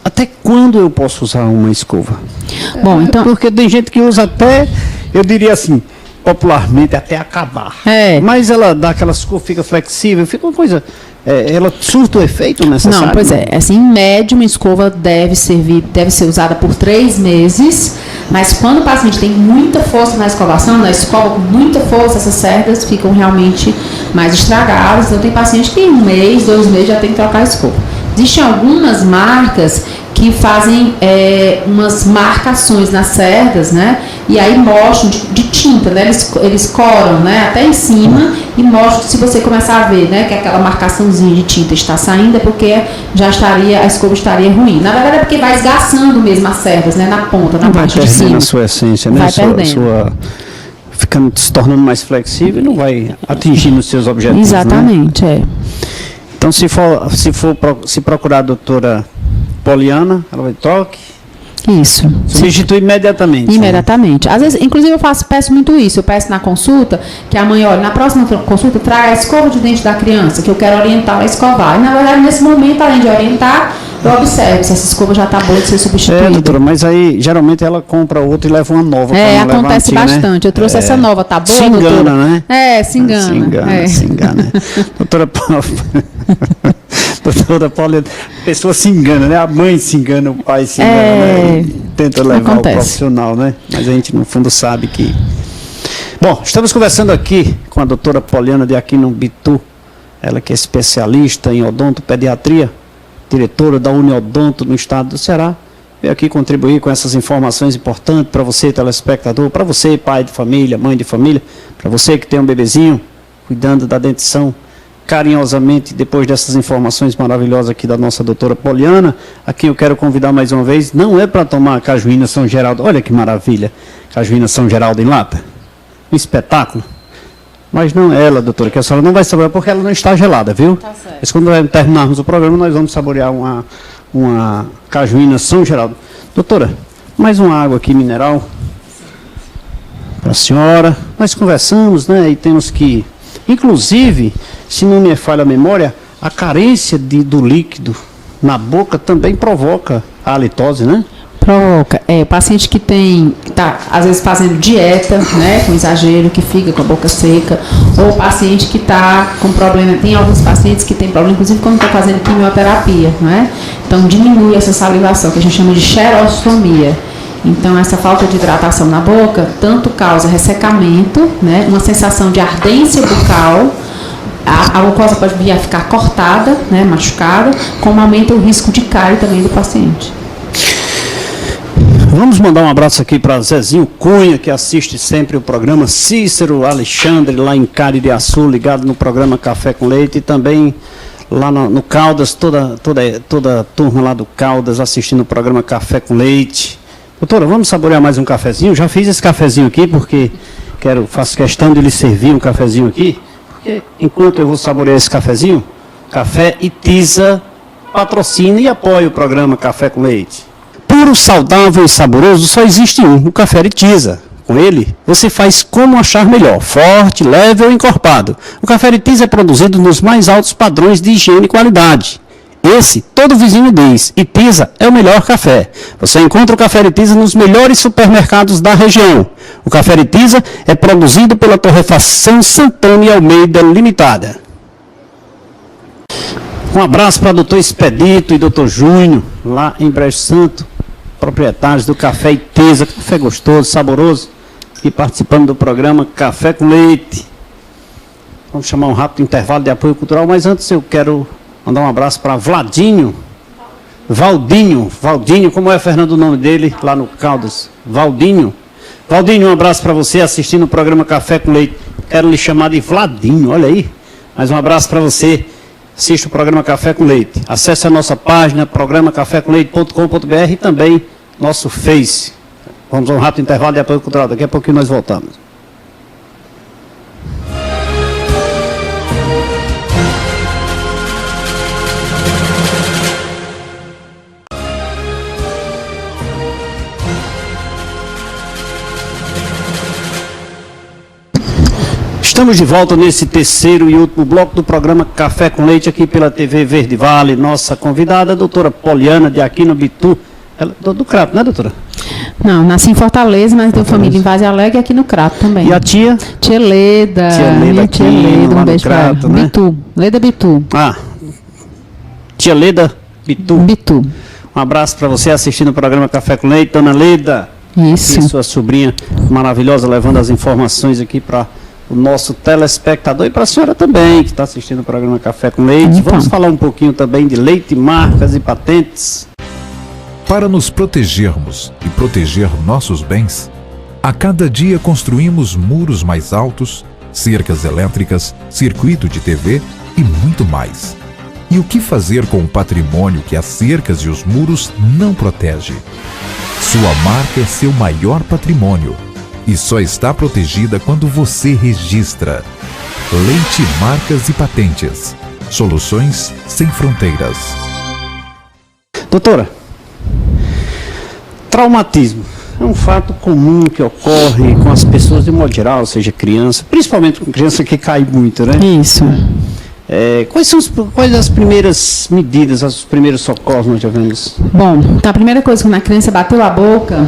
Speaker 1: até quando eu posso usar uma escova?
Speaker 2: Bom, então...
Speaker 1: Porque tem gente que usa até, eu diria assim, popularmente, até acabar. Mas ela dá aquela escova, fica flexível, fica uma coisa... ela surta o efeito necessário?
Speaker 2: Não, pois é. Assim, em média, uma escova deve ser usada por 3 meses, mas quando o paciente tem muita força na escovação, na escova com muita força, essas cerdas ficam realmente mais estragadas. Então, tem paciente que em 1 mês, 2 meses já tem que trocar a escova. Existem algumas marcas que fazem umas marcações nas cerdas, né? E aí mostram de tinta, né? Eles coram, né? Até em cima e mostram, se você começar a ver, né? Que aquela marcaçãozinha de tinta está saindo, é porque a escova estaria ruim. Na verdade é porque vai esgaçando mesmo as cerdas, né? Na ponta, na parte de cima.
Speaker 1: Vai perdendo a sua essência, né?
Speaker 2: Vai perdendo.
Speaker 1: Ficando, se tornando mais flexível e não vai atingindo os seus objetivos.
Speaker 2: Exatamente,
Speaker 1: né? Então, se procurar a doutora Poliana, ela vai toque.
Speaker 2: Isso.
Speaker 1: Substitui imediatamente.
Speaker 2: Imediatamente. Às vezes, inclusive, peço muito isso. Eu peço na consulta que a mãe, olha, na próxima consulta, traga a escova de dente da criança, que eu quero orientar a escovar. E, na verdade, nesse momento, além de orientar, eu observo se essa escova já está boa de ser substituída.
Speaker 1: Doutora, mas aí, geralmente, ela compra outra e leva uma nova.
Speaker 2: Acontece bastante. Né? Eu trouxe essa nova, tá boa,
Speaker 1: se engana,
Speaker 2: doutora?
Speaker 1: Né?
Speaker 2: Se engana.
Speaker 1: Se engana. Doutora Paula, a pessoa se engana, né? A mãe se engana, o pai se engana, né? E tenta levar o profissional, né? Mas a gente, no fundo, sabe que... Bom, estamos conversando aqui com a doutora Poliana de Aquino Bitu, ela que é especialista em odontopediatria, diretora da Uniodonto no estado do Ceará, veio aqui contribuir com essas informações importantes para você, telespectador, para você, pai de família, mãe de família, para você que tem um bebezinho, cuidando da dentição, carinhosamente, depois dessas informações maravilhosas aqui da nossa doutora Poliana, a quem eu quero convidar mais uma vez, não é para tomar cajuína São Geraldo, olha que maravilha, cajuína São Geraldo em lata, um espetáculo, mas não é ela, doutora, que a senhora não vai saborear, porque ela não está gelada, viu? Tá certo. Mas quando terminarmos o programa, nós vamos saborear uma cajuína São Geraldo. Doutora, mais uma água aqui mineral para a senhora, nós conversamos, né, e temos que... Inclusive, se não me falha a memória, a carência do líquido na boca também provoca a halitose, né?
Speaker 2: Provoca. O paciente que está às vezes fazendo dieta, né, com exagero, que fica com a boca seca, ou o paciente que está com problema, tem alguns pacientes que têm problema, inclusive quando está fazendo quimioterapia, né? Então diminui essa salivação, que a gente chama de xerostomia. Então, essa falta de hidratação na boca, tanto causa ressecamento, né, uma sensação de ardência bucal, a mucosa pode vir a ficar cortada, né, machucada, como aumenta o risco de cárie também do paciente.
Speaker 1: Vamos mandar um abraço aqui para Zezinho Cunha, que assiste sempre o programa, Cícero Alexandre, lá em Caridiaçu, ligado no programa Café com Leite, e também lá no Caldas, toda a turma lá do Caldas assistindo o programa Café com Leite. Doutora, vamos saborear mais um cafezinho? Já fiz esse cafezinho aqui porque faço questão de lhe servir um cafezinho aqui. Porque enquanto eu vou saborear esse cafezinho, Café Itiza patrocina e apoia o programa Café com Leite. Puro, saudável e saboroso só existe um, o Café Itiza. Com ele, você faz como achar melhor, forte, leve ou encorpado. O Café Itiza é produzido nos mais altos padrões de higiene e qualidade. Esse, todo vizinho diz, Itiza é o melhor café. Você encontra o Café Itiza nos melhores supermercados da região. O Café Itiza é produzido pela Torrefação Santana e Almeida Limitada. Um abraço para o doutor Expedito e doutor Júnior, lá em Brejo Santo, proprietários do Café Itiza, café gostoso, saboroso, e participando do programa Café com Leite. Vamos chamar um rápido intervalo de apoio cultural, mas antes eu quero... mandar um abraço para Valdinho, como é, Fernando, o nome dele lá no Caldas? Valdinho, um abraço para você assistindo o programa Café com Leite. Quero lhe chamar de Vladinho, olha aí. Mais um abraço para você, assista o programa Café com Leite. Acesse a nossa página, programacafécomleite.com.br e também nosso Face. Vamos a um rápido intervalo de apoio cultural, daqui a pouquinho nós voltamos. Estamos de volta nesse terceiro e último bloco do programa Café com Leite, aqui pela TV Verde Vale. Nossa convidada, a doutora Poliana de Aquino Bitu. Ela, do Crato, né, doutora?
Speaker 2: Não, nasci em Fortaleza, mas tenho família em Vaz Alegre e aqui no Crato também.
Speaker 1: E a tia?
Speaker 2: Tia Leda.
Speaker 1: Tia Leda, um beijo para ela. Né?
Speaker 2: Bitu, Leda Bitu.
Speaker 1: Tia Leda Bitu.
Speaker 2: Bitu.
Speaker 1: Um abraço para você assistindo o programa Café com Leite, dona Leda.
Speaker 2: Isso.
Speaker 1: E sua sobrinha maravilhosa, levando as informações aqui para o nosso telespectador e para a senhora também, que está assistindo o programa Café com Leite. Então. Vamos falar um pouquinho também de leite, marcas e patentes.
Speaker 4: Para nos protegermos e proteger nossos bens, a cada dia construímos muros mais altos, cercas elétricas, circuito de TV e muito mais. E o que fazer com o patrimônio que as cercas e os muros não protegem? Sua marca é seu maior patrimônio e só está protegida quando você registra. Leite Marcas e Patentes. Soluções sem fronteiras.
Speaker 1: Doutora, traumatismo é um fato comum que ocorre com as pessoas de modo geral, ou seja, criança, principalmente com criança que cai muito, né?
Speaker 2: Isso.
Speaker 1: Quais as primeiras medidas, os primeiros socorros nós devemos?
Speaker 2: Bom, então a primeira coisa, quando a criança bateu a boca,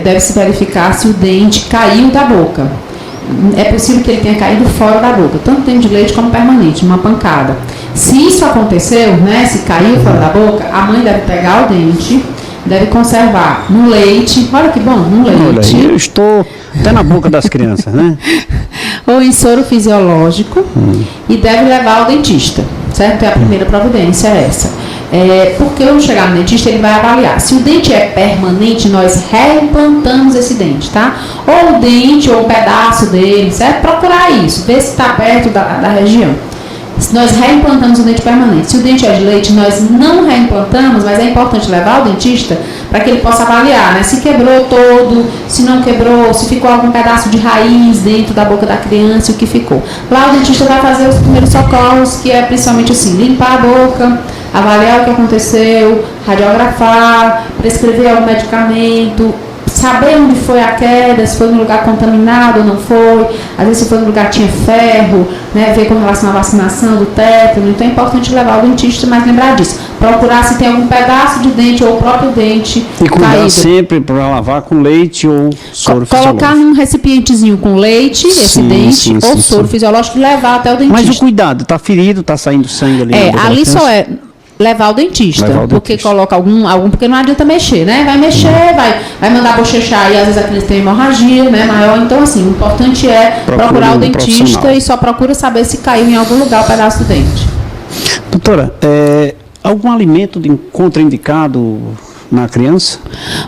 Speaker 2: deve-se verificar se o dente caiu da boca. É possível que ele tenha caído fora da boca, tanto dente de leite como permanente, uma pancada. Se isso aconteceu, né, se caiu fora da boca, a mãe deve pegar o dente, deve conservar no leite, olha que bom, no leite.
Speaker 1: Olha, eu estou até na boca das crianças, né?
Speaker 2: Ou em soro fisiológico e deve levar ao dentista, certo? É a primeira providência essa. Porque ao chegar no dentista, ele vai avaliar. Se o dente é permanente, nós reimplantamos esse dente, tá? Ou o dente, ou um pedaço dele, certo? Procurar isso, ver se está perto da região. Se nós reimplantamos o dente permanente. Se o dente é de leite, nós não reimplantamos, mas é importante levar ao dentista para que ele possa avaliar, né? Se quebrou todo, se não quebrou, se ficou algum pedaço de raiz dentro da boca da criança, o que ficou. Lá o dentista vai fazer os primeiros socorros, que é principalmente assim, limpar a boca, avaliar o que aconteceu, radiografar, prescrever algum medicamento, saber onde foi a queda, se foi no lugar contaminado ou não foi, às vezes se foi no lugar que tinha ferro, né, ver com relação à vacinação do tétano. Então é importante levar ao dentista, mas lembrar disso, procurar se tem algum pedaço de dente ou o próprio dente
Speaker 1: e cuidar
Speaker 2: caído.
Speaker 1: Sempre para lavar com leite ou soro fisiológico.
Speaker 2: Colocar num recipientezinho com leite, esse dente, ou soro fisiológico e levar até o dentista.
Speaker 1: Mas o cuidado, está ferido, está saindo sangue ali.
Speaker 2: Ali só é levar ao dentista, porque coloca algum, porque não adianta mexer, né? Vai mexer, vai mandar bochechar e às vezes a criança tem hemorragia, né, maior. Então, assim, o importante é procurar o dentista e só procura saber se caiu em algum lugar o pedaço do dente.
Speaker 1: Doutora, algum alimento contraindicado na criança?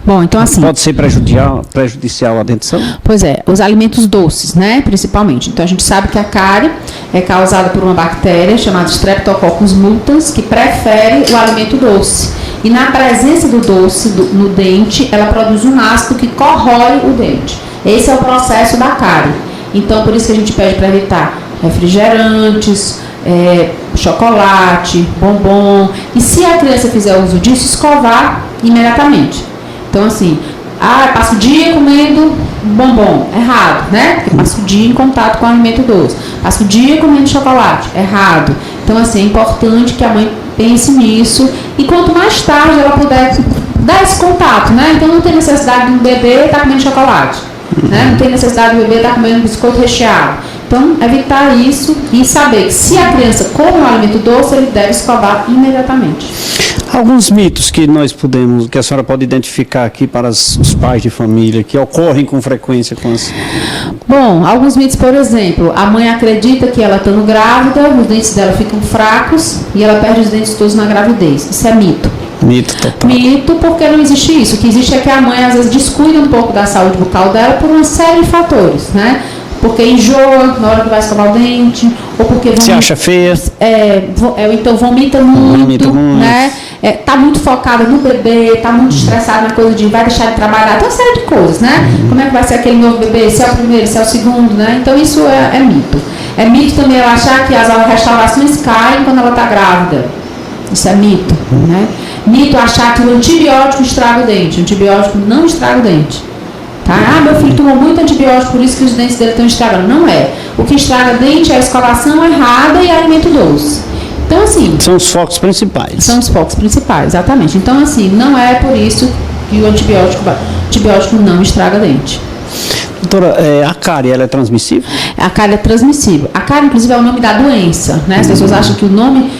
Speaker 2: Bom, então assim...
Speaker 1: Pode ser prejudicial à dentição?
Speaker 2: Pois é, os alimentos doces, né, principalmente. Então a gente sabe que a cárie é causada por uma bactéria chamada Streptococcus mutans, que prefere o alimento doce. E na presença do doce no dente, ela produz um ácido que corrói o dente. Esse é o processo da cárie. Então por isso que a gente pede para evitar refrigerantes, chocolate, bombom, e se a criança fizer uso disso, escovar imediatamente. Então assim, passa o dia comendo bombom, errado, né? Porque passa o dia em contato com o alimento doce. Passa o dia comendo chocolate, errado. Então assim, é importante que a mãe pense nisso e quanto mais tarde ela puder dar esse contato, né? Então não tem necessidade do bebê estar comendo chocolate, né? Não tem necessidade do bebê estar comendo biscoito recheado. Então, evitar isso e saber que se a criança come um alimento doce, ele deve escovar imediatamente.
Speaker 1: Alguns mitos que que a senhora pode identificar aqui para os pais de família, que ocorrem com frequência com as...
Speaker 2: Bom, alguns mitos, por exemplo, a mãe acredita que ela estando grávida, os dentes dela ficam fracos e ela perde os dentes todos na gravidez. Isso é mito.
Speaker 1: Mito total.
Speaker 2: Mito, porque não existe isso. O que existe é que a mãe, às vezes, descuida um pouco da saúde bucal dela por uma série de fatores, né? Porque enjoa na hora que vai escovar o dente, ou porque
Speaker 1: se acha feia,
Speaker 2: ou então vomita muito, né? Tá muito focada no bebê, tá muito estressada na coisa de vai deixar de trabalhar, tem uma série de coisas, né? Como é que vai ser aquele novo bebê, se é o primeiro, se é o segundo, né? Então isso é mito. É mito também ela achar que as restaurações caem quando ela tá grávida. Isso é mito, né? Mito achar que o antibiótico estraga o dente. O antibiótico não estraga o dente. Tá? Meu filho tomou muito antibiótico, por isso que os dentes dele estão estragando. Não é. O que estraga dente é a escovação errada e alimento doce. Então, assim...
Speaker 1: São os focos principais.
Speaker 2: São os focos principais, exatamente. Então, assim, não é por isso que o antibiótico não estraga dente.
Speaker 1: Doutora, a cárie, ela é transmissível?
Speaker 2: A cárie é transmissível. A cárie, inclusive, é o nome da doença, né? As pessoas acham que o nome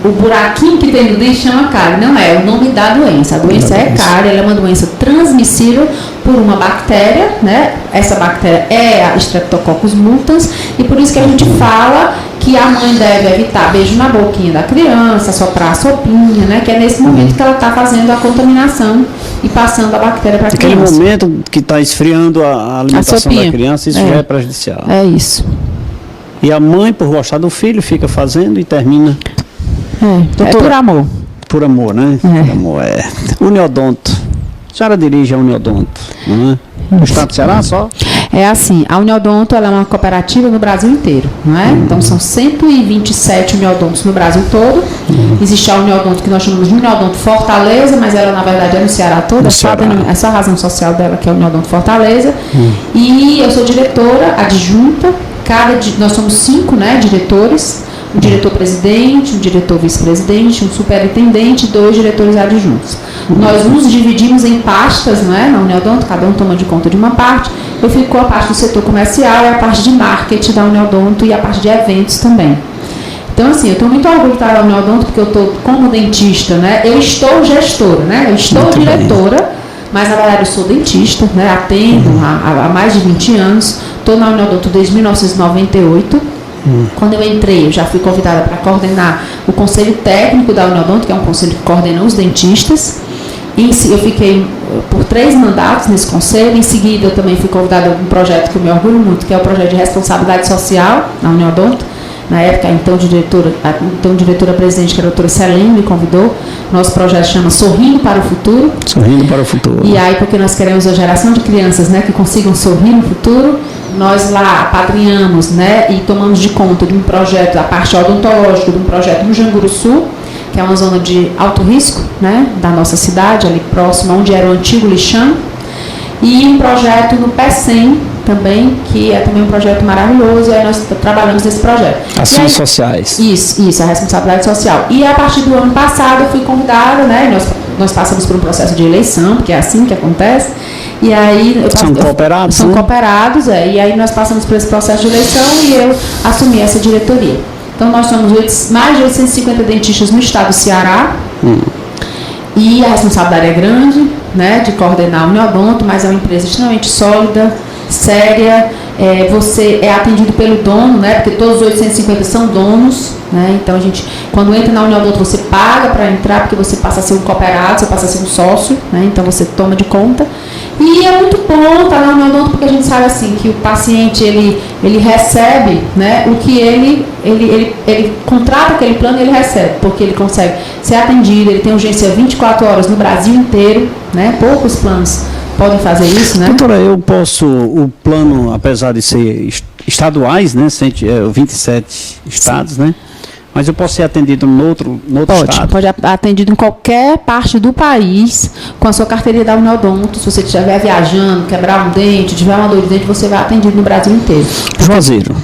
Speaker 2: o buraquinho que tem no dente chama cárie. Não é o nome da doença. A doença é cárie, ela é uma doença transmissível por uma bactéria, né? Essa bactéria é a Streptococcus mutans, e por isso que a gente fala que a mãe deve evitar beijo na boquinha da criança, soprar a sopinha, né? Que é nesse momento que ela está fazendo a contaminação e passando a bactéria para a criança.
Speaker 1: Aquele momento que está esfriando a alimentação da criança, isso já é prejudicial.
Speaker 2: É isso.
Speaker 1: E a mãe, por gostar do filho, fica fazendo e termina.
Speaker 2: É por amor.
Speaker 1: Por amor, né? Por amor, Uniodonto. A senhora dirige a Uniodonto, não é? No estado do Ceará só?
Speaker 2: É assim, a Uniodonto ela é uma cooperativa no Brasil inteiro, não é? Então são 127 Uniodontos no Brasil todo. Existe a Uniodonto que nós chamamos de Uniodonto Fortaleza, mas ela na verdade é no Ceará todo, é só a razão social dela que é a Uniodonto Fortaleza. E eu sou diretora adjunta, nós somos 5, né, diretores. Um diretor-presidente, um diretor-vice-presidente, um superintendente e 2 diretores adjuntos. Nós nos dividimos em pastas, não é? Na Uniodonto, cada um toma de conta de uma parte. Eu fico com a parte do setor comercial, a parte de marketing da Uniodonto e a parte de eventos também. Então, assim, eu tenho muito orgulho de estar na Uniodonto, porque eu estou como dentista, né? Eu estou gestora, né? Eu estou muito diretora, bem. Mas na verdade eu sou dentista, né? Atendo há mais de 20 anos. Estou na Uniodonto desde 1998. Quando eu entrei, eu já fui convidada para coordenar o conselho técnico da Uniodonto, que é um conselho que coordena os dentistas. E eu fiquei por 3 mandatos nesse conselho. Em seguida, eu também fui convidada a um projeto que eu me orgulho muito, que é o projeto de responsabilidade social na Uniodonto. Na época, a então diretora-presidente, que era a doutora Selene, me convidou. Nosso projeto chama Sorrindo para o Futuro.
Speaker 1: Sorrindo para o Futuro.
Speaker 2: E aí, porque nós queremos a geração de crianças, né, que consigam sorrir no futuro, nós lá apadrinhamos, né, e tomamos de conta de um projeto, a parte odontológica, de um projeto no Janguru Sul, que é uma zona de alto risco, né, da nossa cidade, ali próximo onde era o antigo lixão. E um projeto no PECEM também, que é também um projeto maravilhoso, e aí nós trabalhamos nesse projeto.
Speaker 1: Ações sociais.
Speaker 2: Isso, a responsabilidade social. E a partir do ano passado eu fui convidada, né, nós passamos por um processo de eleição, porque é assim que acontece, e aí...
Speaker 1: São cooperados,
Speaker 2: São
Speaker 1: né?
Speaker 2: cooperados, e aí nós passamos por esse processo de eleição e eu assumi essa diretoria. Então nós somos mais de 850 dentistas no estado do Ceará, e a responsabilidade é grande, né, de coordenar o Uniodonto, mas é uma empresa extremamente sólida, séria, você é atendido pelo dono, né, porque todos os 850 são donos, né, então a gente, quando entra na Uniodonto, você paga para entrar, porque você passa a ser um cooperado, você passa a ser um sócio, né, então você toma de conta. E é muito bom estar na Uniodonto, porque a gente sabe assim, que o paciente, ele recebe, né, o que ele contrata aquele plano e ele recebe, porque ele consegue ser atendido, ele tem urgência 24 horas no Brasil inteiro, né, poucos planos podem fazer isso, né?
Speaker 1: Doutora, eu posso, o plano, apesar de ser estaduais, né, 27 estados, né, mas eu posso ser atendido no outro estado?
Speaker 2: Pode ser atendido em qualquer parte do país, com a sua carteirinha da Uniodonto. Se você estiver viajando, quebrar um dente, tiver uma dor de dente, você vai atendido no Brasil inteiro.
Speaker 1: Juazeiro.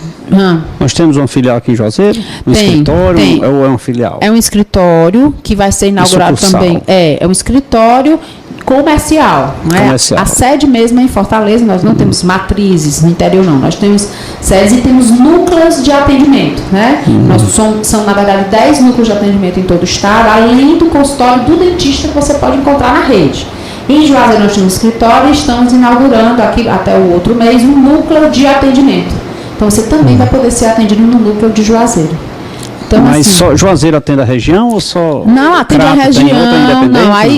Speaker 1: Nós temos uma filial aqui em Juazeiro? Escritório ou é uma filial?
Speaker 2: É um escritório que vai ser inaugurado também. É um escritório comercial, não é?
Speaker 1: Comercial.
Speaker 2: A sede mesmo é em Fortaleza, nós não temos matrizes no interior, não. Nós temos sedes e temos núcleos de atendimento, né? São, na verdade, 10 núcleos de atendimento em todo o estado, além do consultório do dentista que você pode encontrar na rede. Em Juazeiro nós temos um escritório e estamos inaugurando aqui até o outro mês um núcleo de atendimento. Então você também vai poder ser atendido no núcleo de Juazeiro. Então,
Speaker 1: mas
Speaker 2: assim,
Speaker 1: só Juazeiro atende a região ou só...
Speaker 2: Não, atende a região,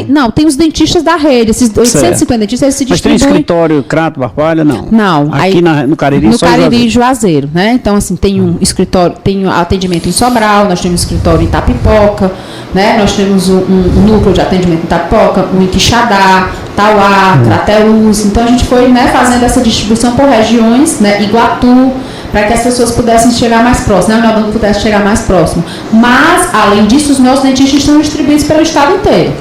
Speaker 2: não, tem os dentistas da rede, esses 850 dentistas, eles se distribuem...
Speaker 1: Mas tem escritório Crato, Barbalha, não?
Speaker 2: Não.
Speaker 1: Aqui no Cariri,
Speaker 2: no
Speaker 1: só
Speaker 2: Cariri e Juazeiro, né? Então, assim, tem um escritório, tem atendimento em Sobral, nós temos um escritório em Itapipoca, né? Nós temos um núcleo de atendimento em Itapipoca, um em Quixadá, Tauá, Crateús. Então, a gente foi, né, fazendo essa distribuição por regiões, né? Iguatu, para que as pessoas pudessem chegar mais próximo, né? O Uniodonto pudesse chegar mais próximo. Mas, além disso, os nossos dentistas estão distribuídos pelo estado inteiro.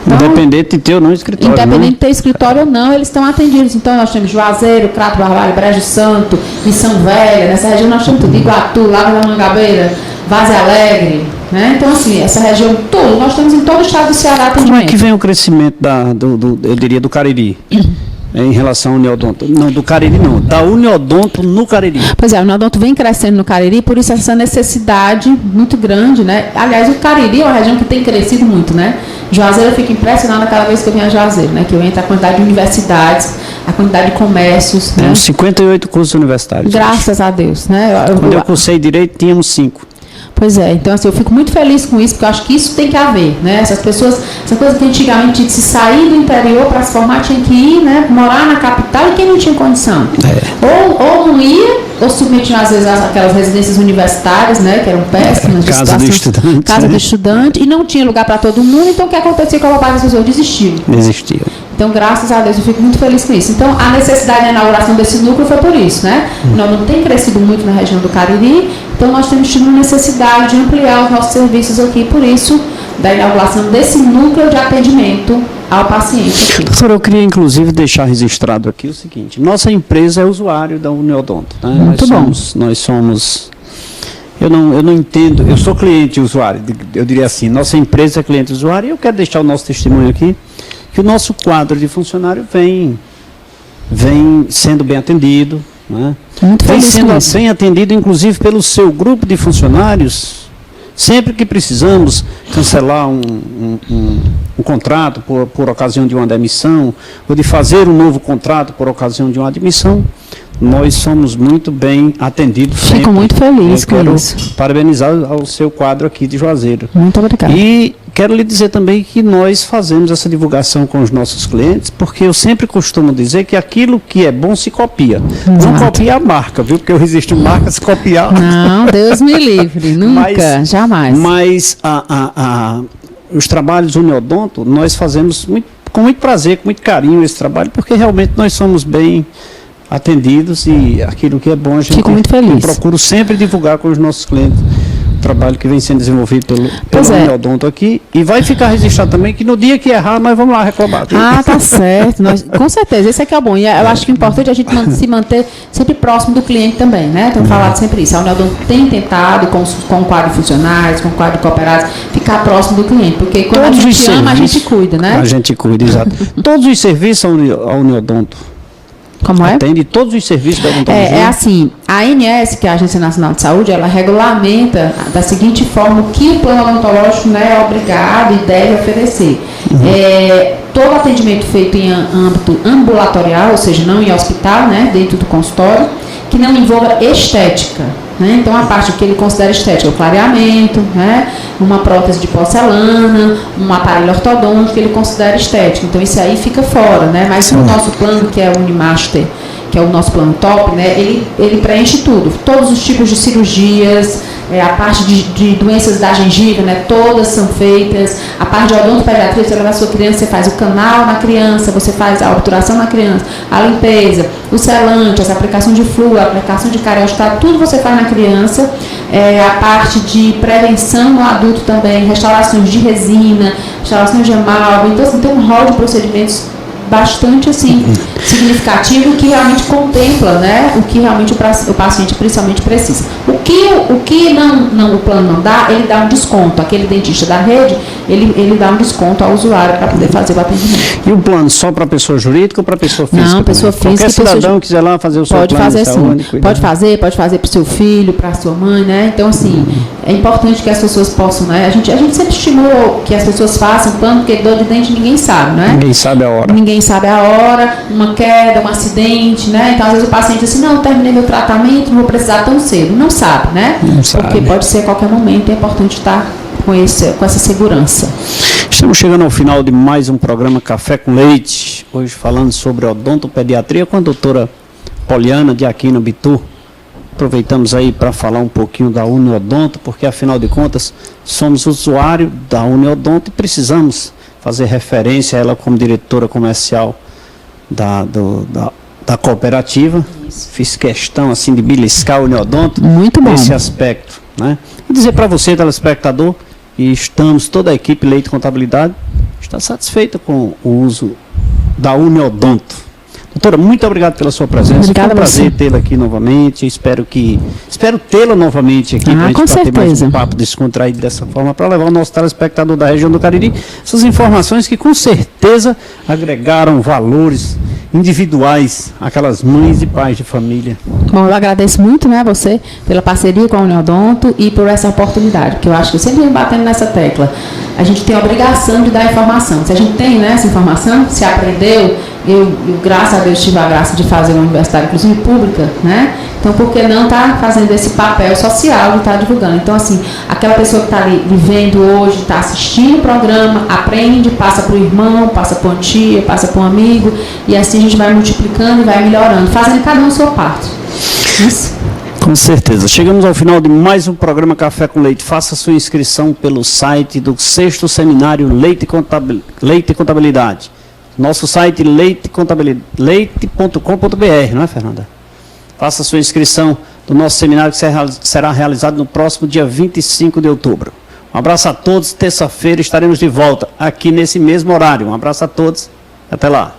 Speaker 2: Então,
Speaker 1: independente de ter ou não escritório.
Speaker 2: Independente de ter escritório ou não, eles estão atendidos. Então, nós temos Juazeiro, Crato, Barbalho, Brejo Santo, Missão Velha, nessa região nós temos tudo, Iguatu, Lago da Mangabeira, Várzea Alegre, né? Então, assim, essa região toda, nós temos em todo o estado do Ceará atendimento.
Speaker 1: Como é que vem o crescimento eu diria, do Cariri? Em relação ao Uniodonto. Não, do Cariri não. Da Uniodonto no Cariri.
Speaker 2: Pois é, o Uniodonto vem crescendo no Cariri, por isso essa necessidade muito grande, né? Aliás, o Cariri é uma região que tem crescido muito, né? Juazeiro, eu fico impressionada cada vez que eu venho a Juazeiro, né? Que eu entro a quantidade de universidades, a quantidade de comércios.
Speaker 1: Temos 58 cursos universitários.
Speaker 2: Graças a Deus, né?
Speaker 1: Quando eu cursei Direito, tínhamos 5.
Speaker 2: Pois é, então assim, eu fico muito feliz com isso, porque eu acho que isso tem que haver, né? Essas pessoas, essa coisa que antigamente se sair do interior para se formar tinha que ir, né? Morar na capital, e quem não tinha condição. Ou não ia, ou submetiam às vezes aquelas residências universitárias, né? Que eram péssimas.
Speaker 1: Casa de estudante.
Speaker 2: Casa de estudante, e não tinha lugar para todo mundo, então o que acontecia com a das pessoas? Desistiam. Então, graças a Deus, eu fico muito feliz com isso. Então, a necessidade da inauguração desse núcleo foi por isso, né? Nós não tem crescido muito na região do Cariri, então nós temos tido uma necessidade de ampliar os nossos serviços aqui, por isso, da inauguração desse núcleo de atendimento ao paciente aqui.
Speaker 1: Doutora, eu queria, inclusive, deixar registrado aqui o seguinte: nossa empresa é usuário da Uniodonto. Né?
Speaker 2: Muito bom.
Speaker 1: Nós somos... Eu não entendo, eu sou cliente e usuário, eu diria assim, nossa empresa é cliente e usuário, e eu quero deixar o nosso testemunho aqui, que o nosso quadro de funcionário vem sendo bem atendido, né? Vem sendo bem atendido, inclusive, pelo seu grupo de funcionários. Sempre que precisamos cancelar um contrato por ocasião de uma demissão, ou de fazer um novo contrato por ocasião de uma admissão, nós somos muito bem atendidos.
Speaker 2: Fico muito feliz com isso.
Speaker 1: Parabenizar ao seu quadro aqui de Juazeiro.
Speaker 2: Muito obrigada.
Speaker 1: E quero lhe dizer também que nós fazemos essa divulgação com os nossos clientes, porque eu sempre costumo dizer que aquilo que é bom se copia.
Speaker 2: Exato.
Speaker 1: Não copia a marca, viu? Porque existe marca se copiar.
Speaker 2: Não, Deus me livre, nunca, jamais.
Speaker 1: Mas os trabalhos Uniodonto, nós fazemos com muito prazer, com muito carinho esse trabalho, porque realmente nós somos bem atendidos, e aquilo que é bom a gente
Speaker 2: Fico muito feliz.
Speaker 1: Procuro sempre divulgar com os nossos clientes o trabalho que vem sendo desenvolvido pelo Uniodonto aqui, e vai ficar registrado também que no dia que errar nós vamos lá reclamar.
Speaker 2: Tá certo, com certeza, esse aqui é o bom, e eu acho que o importante é a gente se manter sempre próximo do cliente também, né? Tenho falado sempre isso, a Uniodonto tem tentado com o quadro de funcionários, com o quadro de cooperados, ficar próximo do cliente, porque quando a gente ama, a gente cuida, né?
Speaker 1: A gente cuida, exato. Todos os serviços a Uniodonto
Speaker 2: como é?
Speaker 1: Atende todos os serviços da odontologia?
Speaker 2: É assim, a ANS, que é a Agência Nacional de Saúde, ela regulamenta da seguinte forma o que o plano odontológico, né, é obrigado e deve oferecer. Todo atendimento feito em âmbito ambulatorial, ou seja, não em hospital, né, dentro do consultório, que não envolva estética. Né? Então, a parte que ele considera estética, o clareamento, né? Uma prótese de porcelana, um aparelho ortodôntico, ele considera estética. Então, isso aí fica fora, né? Mas o nosso plano, que é o Unimaster, que é o nosso plano top, né? Ele preenche tudo, todos os tipos de cirurgias, a parte de doenças da gengiva, né? Todas são feitas. A parte de odontopediatria, você leva a sua criança, você faz o canal na criança, você faz a obturação na criança, a limpeza, o selante, essa aplicação de flúor, a aplicação de cariostat, tudo você faz na criança. A parte de prevenção no adulto também, restaurações de resina, restaurações de amálgama. Então, assim, tem um rol de procedimentos bastante assim, significativo, que realmente contempla, né, o que realmente o paciente principalmente precisa. O que o plano não dá, ele dá um desconto. Aquele dentista da rede, ele dá um desconto ao usuário para poder fazer o atendimento.
Speaker 1: E o plano só para pessoa jurídica ou para pessoa física?
Speaker 2: Não, pessoa física.
Speaker 1: Qualquer cidadão quiser lá fazer o seu
Speaker 2: pode
Speaker 1: plano
Speaker 2: fazer
Speaker 1: de saúde,
Speaker 2: sim. Pode fazer para o seu filho, para a sua mãe, né? Então, assim, é importante que as pessoas possam, né? A gente sempre estimula que as pessoas façam plano, porque dor de dente ninguém sabe, né?
Speaker 1: Ninguém sabe a hora.
Speaker 2: Ninguém sabe a hora, uma queda, um acidente, né? Então, às vezes o paciente diz assim, não, terminei meu tratamento, não vou precisar tão cedo. Não sabe, né?
Speaker 1: Não sabe.
Speaker 2: Porque pode ser a qualquer momento, é importante estar com essa segurança.
Speaker 1: Estamos chegando ao final de mais um programa Café com Leite, hoje falando sobre odontopediatria com a doutora Poliana de Aquino Bitu. Aproveitamos aí para falar um pouquinho da Uniodonto, porque afinal de contas somos usuário da Uniodonto e precisamos fazer referência a ela como diretora comercial da cooperativa. Fiz questão assim de beliscar o Uniodonto.
Speaker 2: Muito bom.
Speaker 1: Nesse aspecto, né? E dizer para você, telespectador, e toda a equipe Leite Contabilidade está satisfeita com o uso da Uniodonto. Doutora, muito obrigado pela sua presença.
Speaker 2: Obrigada.
Speaker 1: Foi um prazer tê-la aqui novamente. Espero tê-la novamente aqui para a gente bater mais um papo descontraído dessa forma, para levar o nosso telespectador da região do Cariri essas informações que com certeza agregaram valores individuais àquelas mães e pais de família.
Speaker 2: Bom, eu agradeço muito, né, você pela parceria com a Uniodonto e por essa oportunidade, porque eu acho que eu sempre venho batendo nessa tecla. A gente tem a obrigação de dar informação. Se a gente tem, né, essa informação, se aprendeu, eu, graças a Deus, tive a graça de fazer uma universidade, inclusive pública, né? Então, por que não estar fazendo esse papel social de estar divulgando? Então, assim, aquela pessoa que está ali vivendo hoje, está assistindo o programa, aprende, passa para o irmão, passa para uma tia, passa para um amigo, e assim a gente vai multiplicando e vai melhorando, fazendo cada um a sua parte. Isso.
Speaker 1: Com certeza. Chegamos ao final de mais um programa Café com Leite. Faça sua inscrição pelo site do 6º Seminário Leite e Contabilidade. Nosso site leite.com.br, não é, Fernanda? Faça sua inscrição do nosso seminário que será realizado no próximo dia 25 de outubro. Um abraço a todos. Terça-feira estaremos de volta aqui nesse mesmo horário. Um abraço a todos. Até lá.